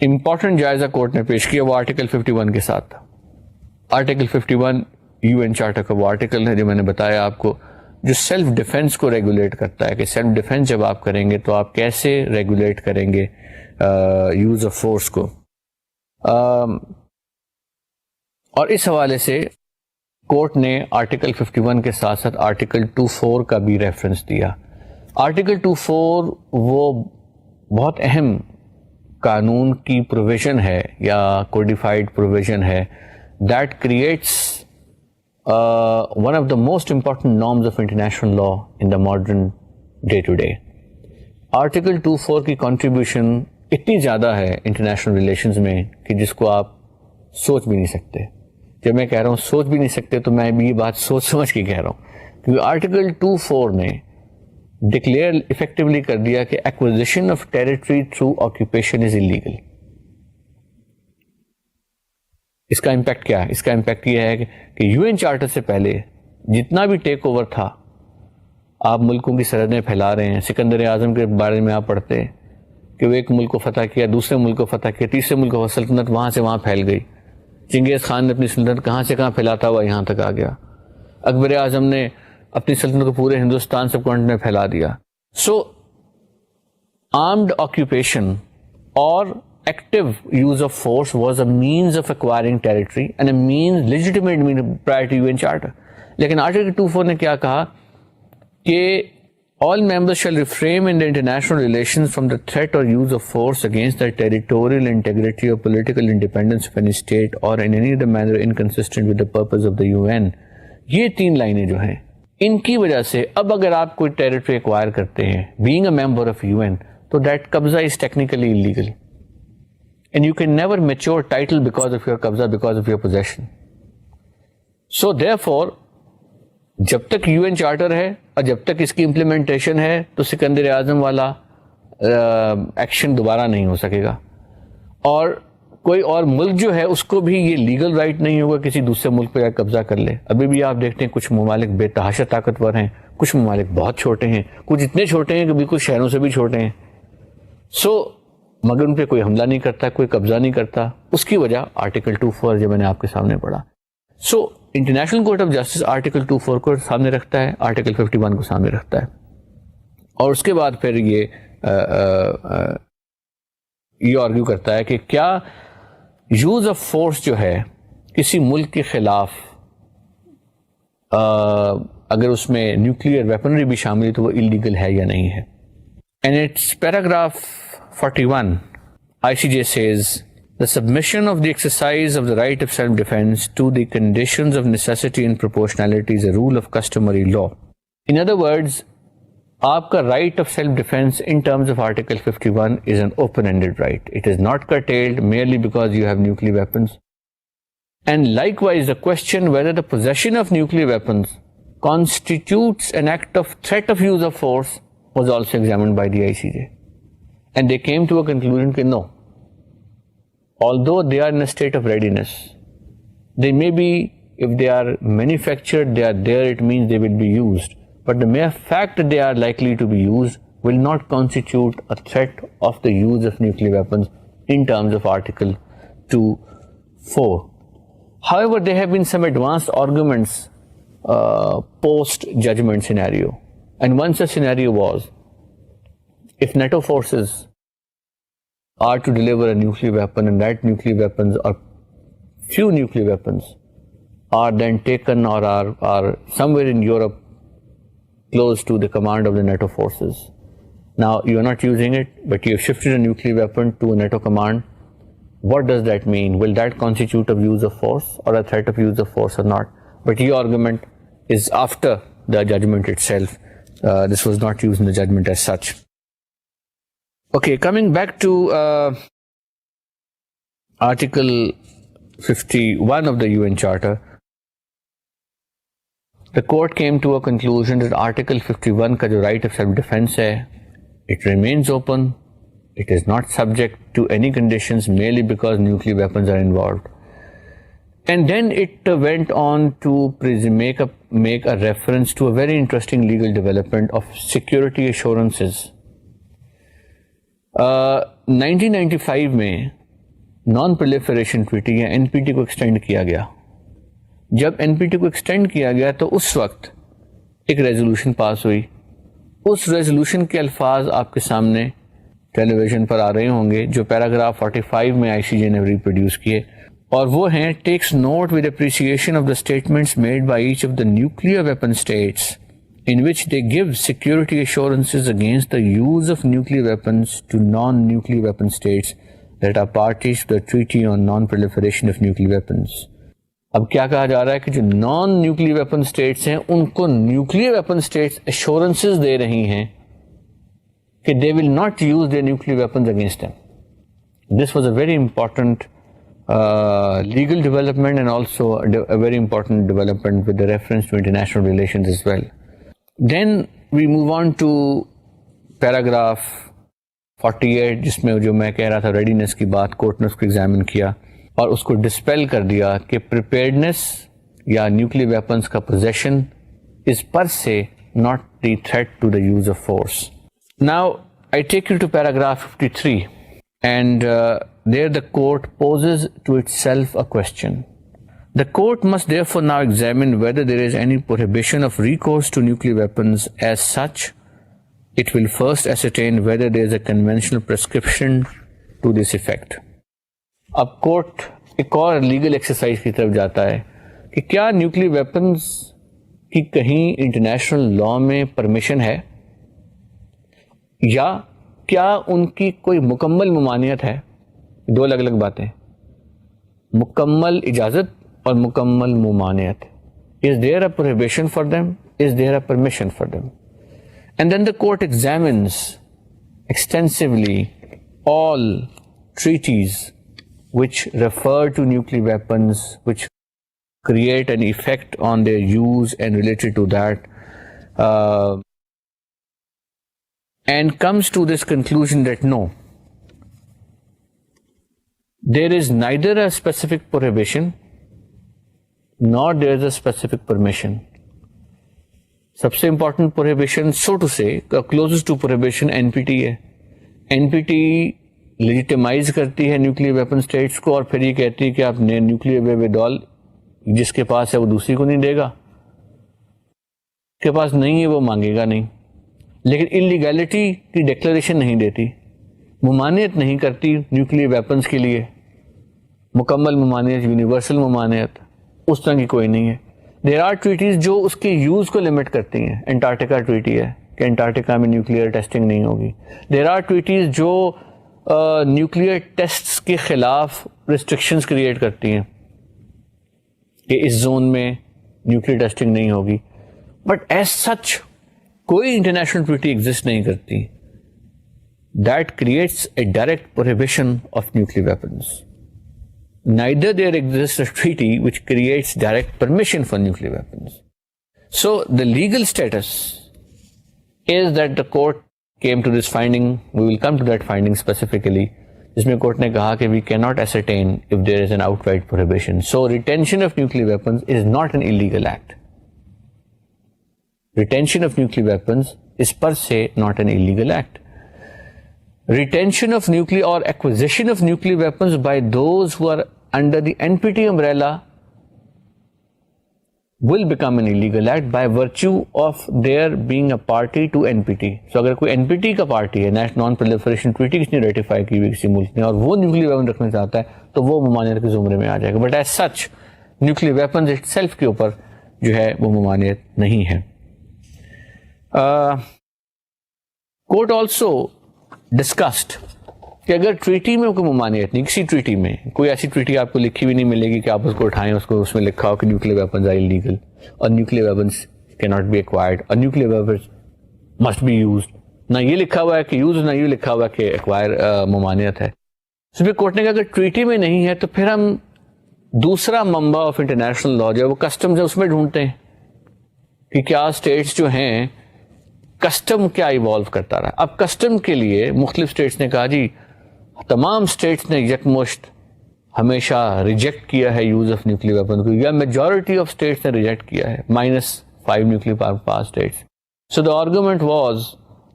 امپورٹنٹ جائزہ کورٹ نے پیش کیا وہ آرٹیکل 51 کے ساتھ تھا. آرٹیکل 51 UN چارٹر کا وہ آرٹیکل ہے جو میں نے بتایا آپ کو, جو سیلف ڈیفense کو ریگولیٹ کرتا ہے کہ سیلف ڈیفenس جب آپ کریں گے تو آپ کیسے ریگولیٹ کریں گے یوز آف فورس کو. اور اس حوالے سے کورٹ نے آرٹیکل 51 کے ساتھ ساتھ آرٹیکل 24 کا بھی ریفرنس دیا. آرٹیکل 24 وہ بہت اہم قانون کی پروویژن ہے یا کوڈیفائڈ پروویژن ہے that creates one of the most important norms of international law in the modern day to day. Article 24 کی کنٹریبیوشن اتنی زیادہ ہے انٹرنیشنل ریلیشنز میں کہ جس کو آپ سوچ بھی نہیں سکتے. جب میں کہہ رہا ہوں سوچ بھی نہیں سکتے تو میں بھی یہ بات سوچ سمجھ کے کہہ رہا ہوں, کیونکہ آرٹیکل 24 نے ڈکلیئر افیکٹولی کر دیا کہ acquisition of territory through occupation is illegal. اس کا امپیکٹ کیا ہے؟ اس کا امپیکٹ یہ ہے کہ UN چارٹر سے پہلے جتنا بھی ٹیک اوور تھا, آپ ملکوں کی سرحدیں پھیلا رہے ہیں. سکندر اعظم کے بارے میں آپ پڑھتے ہیں کہ وہ ایک ملک کو فتح کیا, دوسرے ملک کو فتح کیا, تیسرے ملک کو سلطنت وہاں سے وہاں پھیل گئی. چنگیز خان نے اپنی سلطنت کہاں سے کہاں پھیلاتا ہوا یہاں تک آ گیا. اکبر اعظم نے اپنی سلطنت کو پورے ہندوستان سب کانٹیننٹ میں پھیلا دیا. سو آرمڈ آکوپیشن اور active use of force was a means of acquiring territory and a means legitimate prior to UN Charter. لیکن Article 24 نے کیا کہا کہ all members shall refrain in the international relations from the threat or use of force against the territorial integrity or political independence of any state or in any other manner inconsistent with the purpose of the UN. یہ 3 لائنیں جو ہیں ان کی وجہ سے اب اگر آپ کوئی ٹیریٹری ایکوائر کرتے ہیں being a member of UN تو that قبضہ is technically illegal. And you can never mature title because of your قبضہ, because of your possession. So therefore, جب تک UN چارٹر ہے اور جب تک اس کی امپلیمنٹیشن ہے تو سکندر اعظم والا ایکشن دوبارہ نہیں ہو سکے گا, اور کوئی اور ملک جو ہے اس کو بھی یہ لیگل رائٹ نہیں ہوگا کسی دوسرے ملک پہ قبضہ کر لے. ابھی بھی آپ دیکھتے ہیں کچھ ممالک بے تحاشا طاقتور ہیں, کچھ ممالک بہت چھوٹے ہیں, کچھ اتنے چھوٹے ہیں کہ بالکل شہروں سے بھی چھوٹے ہیں. سو مگر ان پہ کوئی حملہ نہیں کرتا, کوئی قبضہ نہیں کرتا. اس کی وجہ آرٹیکل 24 جو میں نے آپ کے سامنے پڑھا. سو international court of justice article 24 کو سامنے رکھتا ہے, آرٹیکل 51 کو سامنے رکھتا ہے, اور اس کے بعد پھر یہ آرگیو کرتا ہے کہ کیا یوز آف فورس جو ہے کسی ملک کے خلاف اگر اس میں نیوکلیئر ویپنری بھی شامل ہے تو وہ اللیگل ہے یا نہیں ہے. And it's paragraph 41 ICJ says the submission of the exercise of the right of self-defense to the conditions of necessity and proportionality is a rule of customary law. In other words, آپ کا right of self-defense in terms of Article 51 is an open-ended right. It is not curtailed merely because you have nuclear weapons. And likewise, the question whether the possession of nuclear weapons constitutes an act of threat of use of force was also examined by the ICJ. And they came to a conclusion that no. Although they are in a state of readiness, they may be, if they are manufactured, they are there, it means they will be used. But the mere fact that they are likely to be used will not constitute a threat of the use of nuclear weapons in terms of Article 2(4). However, there have been some advanced arguments post-judgment scenario. And one such scenario was, if NATO forces are to deliver a nuclear weapon and that nuclear weapons or few nuclear weapons are then taken or are somewhere in Europe close to the command of the NATO forces. Now you are not using it, but you have shifted a nuclear weapon to a NATO command. What does that mean? Will that constitute a use of force or a threat of use of force or not? But your argument is after the judgment itself. This was not used in the judgment as such. Okay, coming back to Article 51 of the UN Charter, the court came to a conclusion that Article 51 ka jo right of self-defense hai, it remains open. It is not subject to any conditions merely because nuclear weapons are involved. And then it went on to make a reference to a very interesting legal development of security assurances. 1995 میں non proliferation treaty یا NPT کو extend کیا گیا. جب NPT کو extend کیا گیا تو اس وقت ایک ریزولوشن پاس ہوئی. اس ریزولوشن کے الفاظ آپ کے سامنے ٹیلی ویژن پر آ رہے ہوں گے, جو پیراگراف 45 میں ICJ نے ریپروڈیوس کیے, اور وہ ہیں takes note with appreciation of the statements made by each of the nuclear weapon states in which they give security assurances against the use of nuclear weapons to non-nuclear weapon states that are parties to the Treaty on Non-Proliferation of Nuclear Weapons. اب کیا کہا جا رہا ہے کہ جو naan nuclear weapon status ہیں ان کو نیوکلیئر ویپن اسٹیٹس ایشورنسز دے رہی ہیں کہ they will not use their nuclear weapons against them. This was a very important legal development and also a very important development with the reference to international relations as well. Then we move on to paragraph 48 جس میں جو میں کہہ رہا تھا readiness کی بات, court نے اس کو ایگزامن کیا اور اس کو ڈسپیل کر دیا کہ پریپیئرڈنس یا نیوکلیئر ویپنس کا position is per se not the threat to the use of force. Now I take you to paragraph 53 and there the court poses to itself a question. The court must therefore now examine whether there is any prohibition of recourse to nuclear weapons. As such, it will first ascertain whether there is a conventional prescription to this effect. اب court ایک اور legal exercise کی طرف جاتا ہے کہ کیا nuclear weapons کی کہیں انٹرنیشنل لا میں پرمیشن ہے یا کیا ان کی کوئی مکمل ممانعت ہے. دو الگ الگ باتیں, مکمل اجازت اور مکمل ممانعت. Is there a prohibition for them? Is there a permission for them? And then the court examines extensively all treaties which refer to nuclear weapons, which create an effect on their use and related to that, and comes to this conclusion that no, there is neither a specific prohibition nor there is a specific permission. سب سے important prohibition so to سے closest to prohibition NPT ہے. NPT لیجیٹیمائز کرتی ہے nuclear weapon status کو, اور پھر یہ کہتی ہے کہ آپ نے نیوکلیئر ویپن جس کے پاس ہے وہ دوسری کو نہیں دے گا, کے پاس نہیں ہے وہ مانگے گا نہیں. لیکن انلیگیلٹی کی ڈکلیریشن نہیں دیتی, ممانعت نہیں کرتی نیوکلیئر ویپنز کے لیے, مکمل ممانعت, یونیورسل ممانعت اس طرح کی کوئی نہیں ہے. دیر آر ٹریٹیز جو اس کے یوز کو لمٹ کرتی ہیں. انٹارکٹیکا ٹریٹی ہے کہ انٹارکٹیکا میں نیوکلیئر ٹیسٹنگ نہیں ہوگی. دیر آر ٹریٹیز جو نیوکلیئر ٹیسٹس کے خلاف ریسٹرکشنز کریٹ کرتی ہیں کہ اس زون میں نیوکلیئر ٹیسٹنگ نہیں ہوگی. بٹ ایز سچ کوئی انٹرنیشنل ٹریٹی ایگزسٹ نہیں کرتی that creates a direct prohibition of nuclear weapons. Neither there exists a treaty which creates direct permission for nuclear weapons. So the legal status is that the court came to this finding, we will come to that finding specifically, جس میں court نے کہا کہ we cannot ascertain if there is an outright prohibition. So retention of nuclear weapons is not an illegal act. Retention of nuclear weapons is per se not an illegal act. Retention of nuclear or acquisition of nuclear weapons by those who are under the NPT umbrella will become an illegal act by virtue of their being a party to NPT. So اگر کوئی NPT کا party ہے, non proliferation treaty کس نے ratify کی ہوئی کسی ملک نے, اور وہ نیوکلیئر ویپن رکھنا چاہتا ہے تو وہ ممانعت کے زمرے میں آ جائے گا. But as such nuclear weapons itself کے اوپر جو ہے وہ ممانعت نہیں ہے. کورٹ آلسو ڈسکسڈ کہ اگر ٹریٹی میں کوئی ممانعت نہیں, کسی ٹریٹی میں کوئی ایسی ٹریٹی آپ کو لکھی ہوئی نہیں ملے گی کہ آپ اس کو اٹھائیں, اس میں لکھا ہو کہ نیوکلیئر ویپنز آر انلیگل اور نیوکلیئر ویپنز کی ناٹ بی ایکوائرڈ اور nuclear weapons must be used. نہ یہ لکھا ہوا ہے کہ یوز, نہ یہ لکھا ہوا ہے کہ ایکوائر ممانعت ہے. پھر کورٹ نے کہا اگر ٹریٹی میں نہیں ہے تو پھر ہم دوسرا منبع آف انٹرنیشنل لا جو ہے وہ کسٹمز ہے, اس میں ڈھونڈتے ہیں کہ کیا اسٹیٹس جو ہیں کسٹم کیا ایوالو کرتا رہا. اب کسٹم کے لیے مختلف اسٹیٹس نے کہا جی تمام اسٹیٹس نے یکمشت ہمیشہ ریجیکٹ کیا ہے یوز آف نیوکلیئر ویپن کو, یا میجورٹی آف اسٹیٹس نے ریجیکٹ کیا ہے, -5 nuclear power states. So the argument was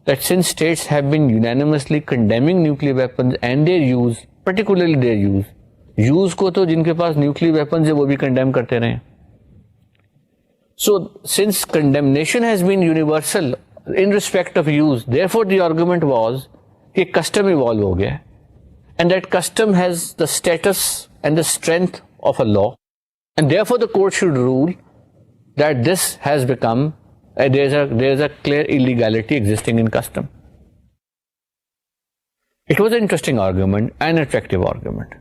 that since states have been unanimously condemning nuclear weapons and their use, particularly their use کو تو جن کے پاس nuclear weapons ہے وہ بھی condemn کرتے رہے. So since condemnation has been universal in respect of use, therefore the argument was کہ custom evolve ہو گیا and that custom has the status and the strength of a law and therefore the court should rule that this has become there is a clear illegality existing in custom. It was an interesting argument and attractive argument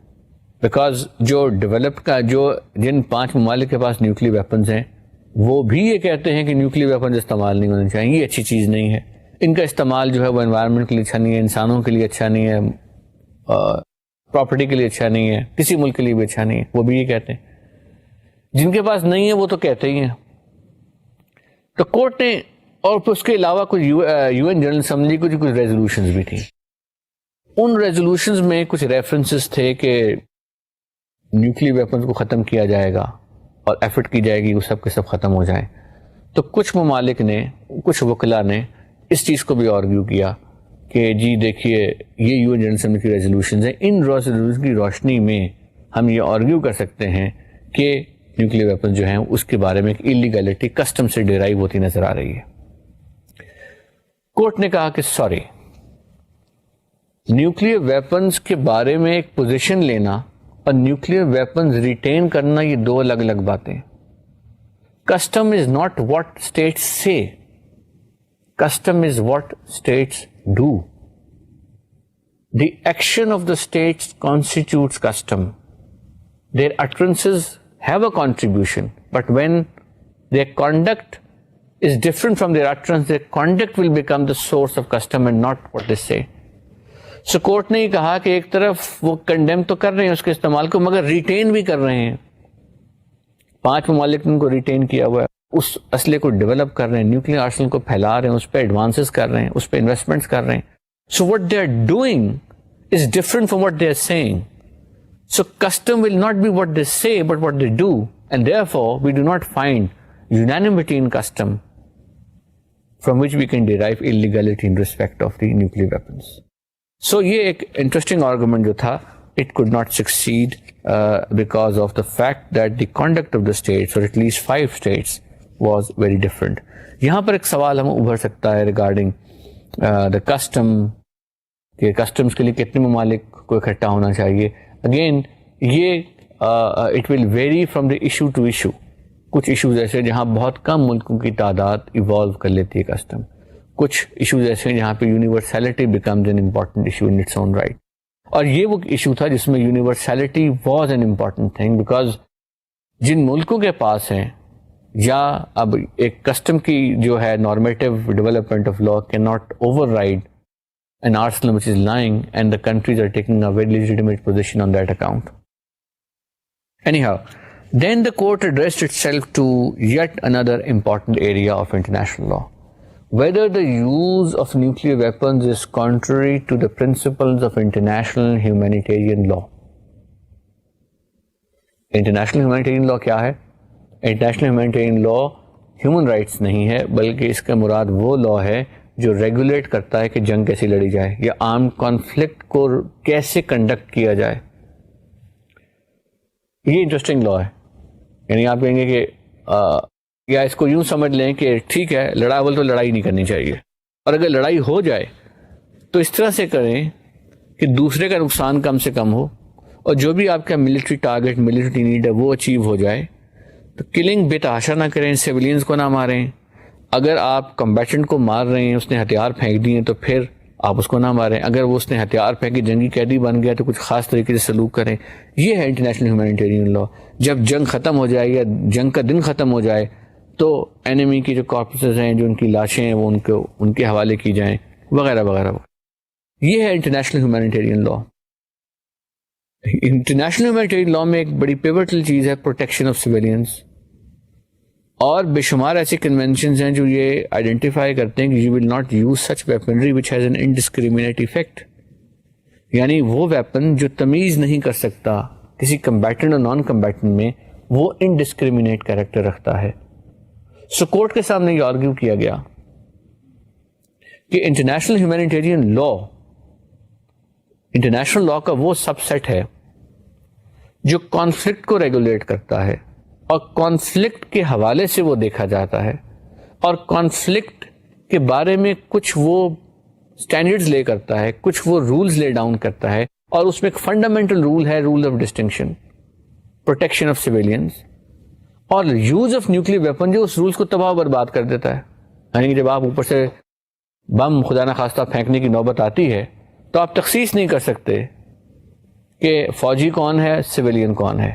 because جو developed کا جو جن 5 ممالک کے پاس nuclear weapons ہیں وہ بھی یہ کہتے ہیں کہ نیوکلیئر ویپنز استعمال نہیں ہونے چاہیے, یہ اچھی چیز نہیں ہے, ان کا استعمال جو ہے وہ انوائرمنٹ کے لیے اچھا نہیں ہے, انسانوں کے لیے اچھا نہیں ہے, پراپرٹی کے لیے اچھا نہیں ہے, کسی ملک کے لیے بھی اچھا نہیں ہے, وہ بھی یہ کہتے ہیں. جن کے پاس نہیں ہے وہ تو کہتے ہی ہیں. تو کورٹ نے اور اس کے علاوہ کچھ یو این جنرل اسمبلی کی کچھ ریزولوشنز بھی تھیں. ان ریزولوشنز میں کچھ ریفرنسز تھے کہ نیوکلیئر ویپنز کو ختم کیا جائے گا اور ایفرٹ کی جائے گی وہ سب کے سب ختم ہو جائیں. تو کچھ ممالک نے, کچھ وکلاء نے اس چیز کو بھی آرگیو کیا کہ جی دیکھیے یہ یو این جنرل اسمبلی کی ریزولوشنز ہیں, ان ریزولوشن کی روشنی میں ہم یہ آرگیو کر سکتے ہیں کہ نیوکلیئر ویپن جو ہیں اس کے بارے میں ایک انلیگیلٹی کسٹم سے ڈیرائیو ہوتی نظر آ رہی ہے. کورٹ نے کہا کہ سوری, نیوکلیئر ویپنز کے بارے میں ایک پوزیشن لینا اور نیوکلیئر ویپنز ریٹین کرنا یہ دو الگ الگ باتیں. Custom is not what states say, custom is what states do. The action of the states constitutes custom. Their utterances have a contribution, but when their conduct is different from their utterance, their conduct will become the source of custom and not what they say. So court نے یہ کہا کہ ایک طرف وہ condemn تو کر رہے ہیں اس کے استعمال کو مگر ریٹین بھی کر رہے ہیں. 5 ممالک نے ان کو ریٹین کیا ہوا ہے, اس اسلحے کو ڈیولپ کر رہے ہیں, نیوکلیئر آرسنل کو پھیلا رہے ہیں, اس پہ ایڈوانسز کر رہے ہیں, اس پہ انویسٹمنٹس کر رہے ہیں. So what they are doing is different from what they are saying. So custom will not be what they say but what they do, and therefore we do not find unanimity in custom from which we can derive illegality in respect of the nuclear weapons. سو یہ ایک interesting argument جو تھا, it could not succeed because of the fact that the conduct of the states, or at least 5 states, was very different. یہاں پر ایک سوال ہمیں ابھر سکتا ہے ریگارڈنگ دا کسٹم, کہ کسٹمس کے لیے کتنے ممالک کو اکٹھا ہونا چاہیے. اگین یہ it will vary from the issue to issue. کچھ ایشوز ایسے جہاں بہت کم ملکوں کی تعداد ایوالو کر لیتی ہے کسٹم, کچھ ایشوز ایسے جہاں پہ university becomes an important issue in its own right. اور یہ وہ ایشو تھا جس میں university was an important thing, because جن ملکوں کے پاس ہیں, یا اب ایک کسٹم کی جو ہے normative development of law can not over ride an arsenal which is lying, and the countries are taking a very legitimate position on that account. Anyhow, then the court addressed itself to yet another important area of international law, whether the use of nuclear weapons is contrary to the principles of international humanitarian law. International humanitarian law کیا ہے؟ International humanitarian law human rights نہیں ہے, بلکہ اس کا مراد وہ law ہے جو regulate کرتا ہے کہ جنگ کیسے لڑی جائے یا آرم کانفلکٹ کو کیسے کنڈکٹ کیا جائے. یہ انٹرسٹنگ لا ہے. یعنی آپ کہیں گے کہ یا اس کو یوں سمجھ لیں کہ ٹھیک ہے, لڑائی تو لڑائی نہیں کرنی چاہیے, اور اگر لڑائی ہو جائے تو اس طرح سے کریں کہ دوسرے کا نقصان کم سے کم ہو, اور جو بھی آپ کا ملٹری ٹارگیٹ, ملٹری نیڈ ہے وہ اچیو ہو جائے. تو کلنگ بے تحاشا نہ کریں, سیولینز کو نہ ماریں. اگر آپ کمبیٹنٹ کو مار رہے ہیں, اس نے ہتھیار پھینک دیے, تو پھر آپ اس کو نہ ماریں. اگر وہ اس نے ہتھیار پھینکی, جنگی قیدی بن گیا, تو کچھ خاص طریقے سے سلوک کریں. یہ ہے انٹرنیشنل ہیومینیٹیرین لا. جب جنگ ختم ہو جائے یا جنگ کا دن ختم ہو جائے تو اینیمی کی جو کارپسز ہیں, جو ان کی لاشیں ہیں, وہ ان کے حوالے کی جائیں, وغیرہ وغیرہ. یہ ہے international humanitarian law. International humanitarian law میں ایک بڑی پیوٹل چیز ہے پروٹیکشن آف سویلینس, اور بے شمار ایسے کنونشنز ہیں جو یہ آئیڈینٹیفائی کرتے ہیں کہ you will not use such weaponry which has an indiscriminate effect. یعنی وہ ویپن جو تمیز نہیں کر سکتا کسی کمبیٹنٹ اور نان کمبیٹنٹ میں, وہ انڈسکریمنیٹ کیریکٹر رکھتا ہے. سو کورٹ کے سامنے یہ آرگیو کیا گیا کہ international humanitarian law, international law کا وہ سب سیٹ ہے جو کانفلکٹ کو ریگولیٹ کرتا ہے, اور کانفلکٹ کے حوالے سے وہ دیکھا جاتا ہے, اور کانفلکٹ کے بارے میں کچھ وہ سٹینڈرڈز لے کرتا ہے, کچھ وہ رولز لے ڈاؤن کرتا ہے, اور اس میں ایک فنڈامنٹل رول ہے, rule of distinction, protection of civilians. اور یوز آف نیوکلیئر ویپن جو اس رولز کو تباہ و برباد کر دیتا ہے. یعنی جب آپ اوپر سے بم خدا نخواستہ پھینکنے کی نوبت آتی ہے تو آپ تخصیص نہیں کر سکتے کہ فوجی کون ہے, سویلین کون ہے.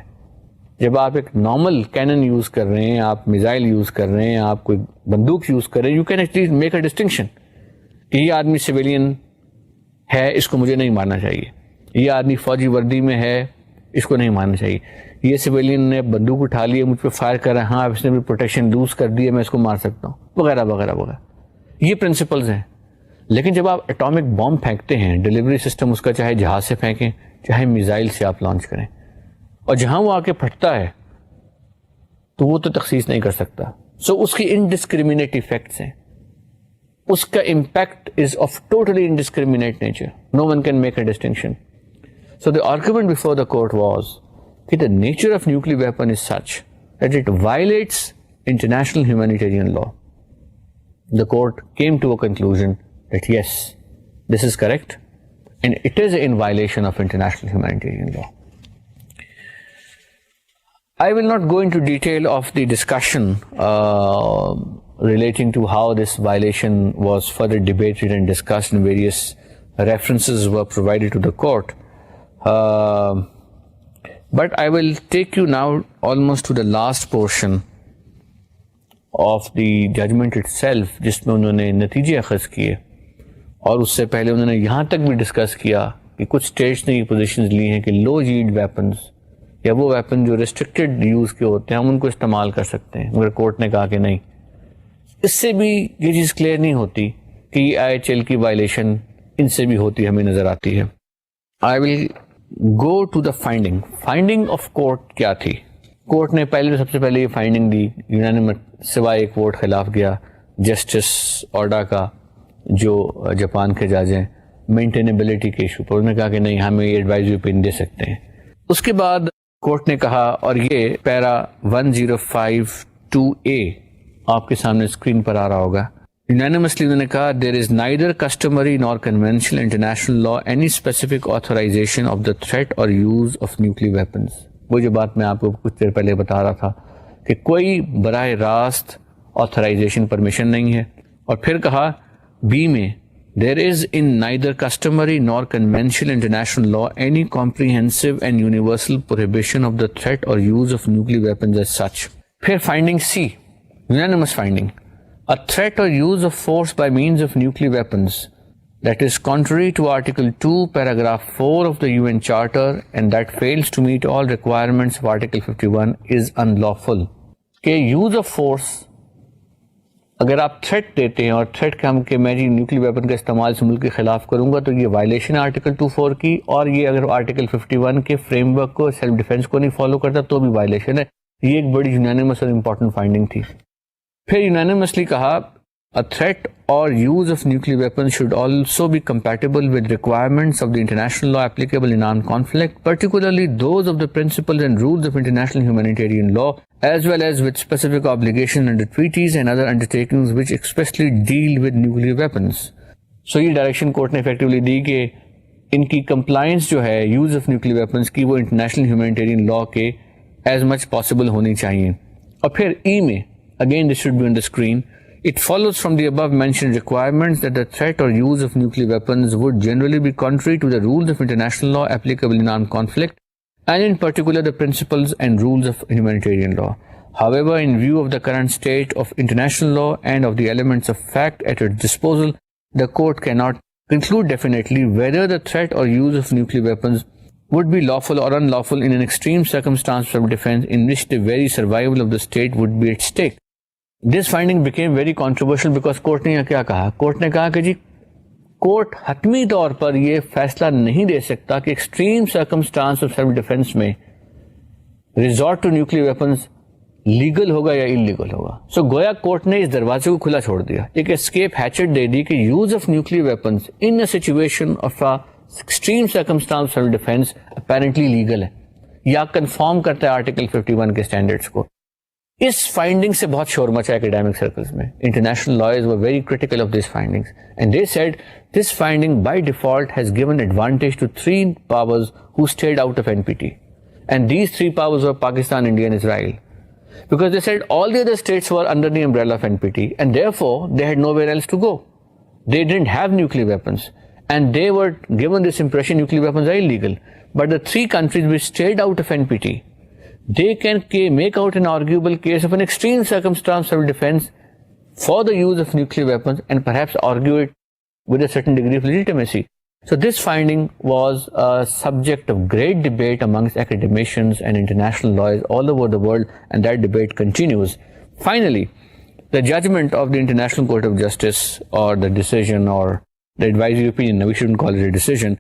جب آپ ایک نارمل کینن یوز کر رہے ہیں, آپ میزائل یوز کر رہے ہیں, آپ کوئی بندوق یوز کر رہے ہیں, you can actually make a distinction کہ یہ آدمی سویلین ہے, اس کو مجھے نہیں مارنا چاہیے. یہ آدمی فوجی وردی میں ہے, اس کو نہیں مارنا چاہیے. یہ سویلین نے بندوق اٹھا لی ہے, مجھ پہ فائر کر رہا ہے, ہاں اس نے بھی پروٹیکشن لوز کر دی ہے, میں اس کو مار سکتا ہوں, وغیرہ وغیرہ وغیرہ. یہ پرنسپلز ہیں. لیکن جب آپ اٹامک بام پھینکتے ہیں, ڈلیوری سسٹم اس کا چاہے جہاز سے پھینکیں, چاہے میزائل سے آپ لانچ کریں, اور جہاں وہ آ کے پھٹتا ہے تو وہ تو تخصیص نہیں کر سکتا. سو اس کی انڈسکریمنیٹ ایفیکٹس ہیں, اس کا impact is of totally indiscriminate nature. No one can make a distinction. So the argument before the court was that the nature of nuclear weapon is such that it violates international humanitarian law. The court came to a conclusion that yes, this is correct, and it is in violation of international humanitarian law. I will not go into detail of the discussion relating to how this violation was further debated and discussed, and various references were provided to the court. But I will take you now almost to the last portion of the judgment itself, جس میں انہوں نے نتیجے اخذ کیے, اور اس سے پہلے انہوں نے یہاں تک بھی ڈسکس کیا کہ کچھ اسٹیٹس نے یہ پوزیشنز لی ہیں کہ لو ییلڈ ویپنز یا وہ ویپن جو ریسٹرکٹیڈ یوز کے ہوتے ہیں ہم ان کو استعمال کر سکتے ہیں, مگر کورٹ نے کہا کہ نہیں. اس سے بھی یہ چیز کلیئر نہیں ہوتی کہ یہ IHL کی وائلیشن ان سے بھی ہوتی ہمیں نظر آتی ہے. I will go to the finding of court کیا تھی. کورٹ نے سب سے پہلے یہ فائنڈنگ دی, یونانیمس سوائے ایک ووٹ خلاف گیا جسٹس اوڈا کا, جو جاپان کے جج ہیں, مینٹینیبلٹی کے ایشو پر. انہوں نے کہا کہ نہیں ہم یہ ایڈوائزری اوپینین دے سکتے ہیں. اس کے بعد کورٹ نے کہا, اور یہ پیرا 1052A آپ کے سامنے اسکرین پر آ رہا ہوگا, unanimously انہوں نے کہا there is neither customary nor conventional international law any specific authorization of the threat or use of nuclear weapons. وہ جو بات میں آپ کو کچھ دیر پہلے بتا رہا تھا کہ کوئی براہ راست آتھرائزیشن پرمیشن نہیں ہے. اور پھر کہا بی میں there is in neither customary nor conventional international law any comprehensive and universal prohibition of the threat or use of nuclear weapons as such. پھر finding C, unanimous finding, a threat or use of force by means of nuclear weapons that is contrary to Article 2, Paragraph 4 of the UN Charter and that fails to meet all requirements of Article 51 is unlawful. کہ use of force اگر آپ threat دیتے ہیں اور threat کا ہم کہ میں جی نیوکلیر ویپن کا استعمال سے ملک کے خلاف کروں گا تو یہ وائلیشن ہے آرٹیکل 24 کی, اور یہ اگر آرٹیکل 51 کے فریم ورک کو سیلف ڈیفینس کو نہیں فالو کرتا تو بھی وائلیشن ہے. یہ ایک بڑی یونانیمس اور امپورٹنٹ فائنڈنگ تھی. پھر یونانیمسلی کہا a threat or use of nuclear weapons should also be compatible with requirements of the international law applicable in armed conflict, particularly those of the principles and rules of international humanitarian law, as well as with specific obligations under treaties and other undertakings which expressly deal with nuclear weapons. So یہ direction court نے effectively دی کہ ان کی compliance جو ہے use of nuclear weapons کی وہ international humanitarian law کے as much possible ہونی چاہیے. اور پھر E میں again this should be on the screen. It follows from the above mentioned requirements that the threat or use of nuclear weapons would generally be contrary to the rules of international law applicable in armed conflict, and in particular the principles and rules of humanitarian law. However, in view of the current state of international law and of the elements of fact at its disposal, the court cannot conclude definitely whether the threat or use of nuclear weapons would be lawful or unlawful in an extreme circumstance of defense in which the very survival of the state would be at stake. This finding became very controversial because court نے یہ کیا کہا, court نے کہا کہ جی court حتمی طور پر یہ فیصلہ نہیں دے سکتا کہ extreme circumstance of self defence میں resort to nuclear weapons legal ہوگا یا انلیگل ہوگا. سو گویا کورٹ نے اس دروازے کو کھلا چھوڑ دیا, ایک اسکیپ ہیچٹ دے دی کہ use of nuclear weapons in a situation of extreme circumstance of self defence apparently legal ہے یا کنفارم کرتا ہے آرٹیکل 51 کے اسٹینڈرڈس کو. اس فائنڈنگ سے بہت شور مچا اکیڈیمک سرکلز میں. International lawyers were very critical of these findings and they said this finding by default has given advantage to three powers who stayed out of NPT, and these three powers were Pakistan, India and Israel, because they said all the other states were under the umbrella of NPT and therefore they had nowhere else to go. They didn't have nuclear weapons and they were given this impression nuclear weapons are illegal, but the three countries which stayed out of NPT, they can make out an arguable case of an extreme circumstance of defense for the use of nuclear weapons and perhaps argue it with a certain degree of legitimacy. So this finding was a subject of great debate amongst academicians and international lawyers all over the world, and that debate continues. Finally, the judgment of the International Court of Justice, or the decision or the advisory opinion, we shouldn't call it a decision,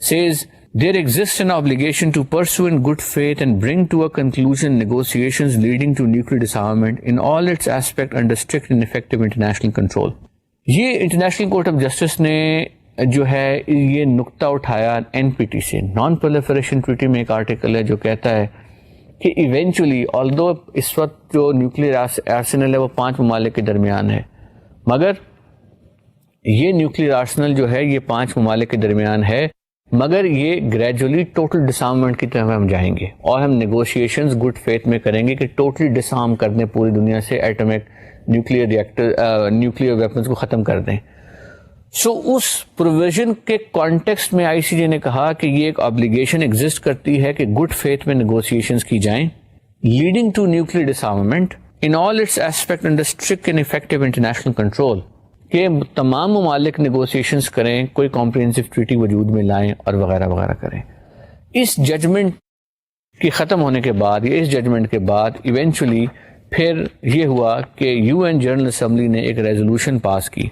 says there exists an obligation to pursue in good faith and bring to a conclusion negotiations leading to nuclear disarmament in all its aspects under strict and effective international control. یہ international court of justice نے جو ہے یہ نقطہ اٹھایا N P T سے. Non proliferation treaty میں ایک آرٹیکل ہے جو کہتا ہے کہ ایونچولی آلدو اس وقت جو نیوکلیر آرسنل ہے وہ 5 ممالک کے درمیان ہے, مگر یہ نیوکلیر آرسنل جو ہے یہ 5 ممالک کے درمیان ہے, مگر یہ گریجولی ٹوٹل ڈسارممنٹ کی طرف ہم جائیں گے اور ہم نیگوشیشنز گڈ فیتھ میں کریں گے کہ ٹوٹلی ڈسارم کر دیں پوری دنیا سے ایٹمک نیوکلیر ویپنز کو ختم کر دیں. سو اس پروویژن کے کانٹیکسٹ میں آئی سی جے نے کہا کہ یہ ایک آبلیگیشن ایگزسٹ کرتی ہے کہ گڈ فیتھ میں نیگوشیشنز کی جائیں leading to nuclear disarmament in all its aspect under strict and effective international control, کہ تمام ممالک نیگوسیشنز کریں, کوئی کمپریہنسو ٹریٹی وجود میں لائیں اور وغیرہ وغیرہ کریں. اس ججمنٹ کی ختم ہونے کے بعد یا اس ججمنٹ کے بعد ایونچولی پھر یہ ہوا کہ یو این جنرل اسمبلی نے ایک ریزولوشن پاس کی,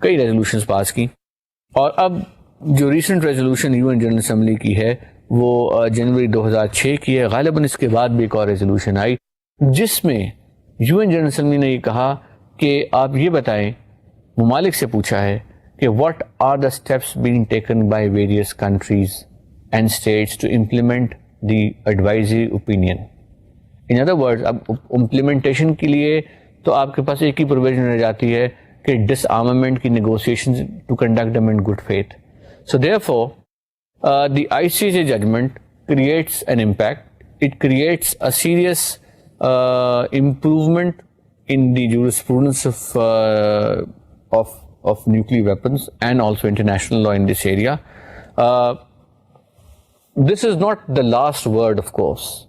کئی ریزولوشنز پاس کی, اور اب جو recent resolution UN general assembly کی ہے وہ جنوری 2006 کی ہے. غالباً اس کے بعد بھی ایک اور ریزولوشن آئی جس میں یو این جنرل اسمبلی نے یہ کہا کہ آپ یہ بتائیں, ممالک سے پوچھا ہے what are the steps being taken by various countries and states to implement the advisory opinion. In other words, اب implementation کے لیے تو آپ کے پاس ایک ہی پروویژن رہ جاتی ہے کہ ڈس آرمامنٹ کی negotiations to conduct them in good faith. So therefore, the ICJ judgment creates an impact. It creates a serious improvement in the jurisprudence of nuclear weapons and also international law in this area. This is not the last word, of course,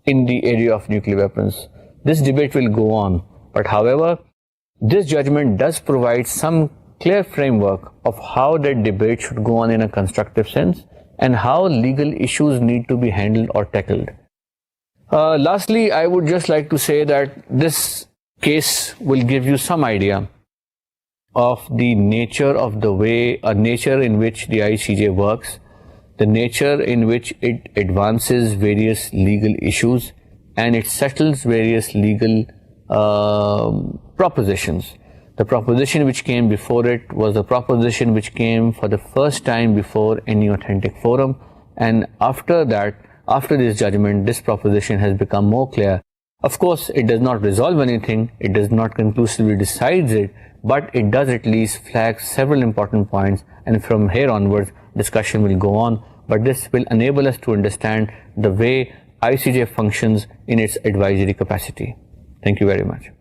in the area of nuclear weapons. This debate will go on. But however, this judgment does provide some clear framework of how that debate should go on in a constructive sense and how legal issues need to be handled or tackled. Lastly, I would just like to say that this case will give you some idea of the nature of the way, nature in which the ICJ works, the nature in which it advances various legal issues and it settles various legal propositions. The proposition which came before it was the proposition which came for the first time before any authentic forum, and after that, after this judgment, this proposition has become more clear. Of course, it does not resolve anything, it does not conclusively decide it, but it does at least flag several important points, and from here onwards, discussion will go on. But this will enable us to understand the way ICJ functions in its advisory capacity. Thank you very much.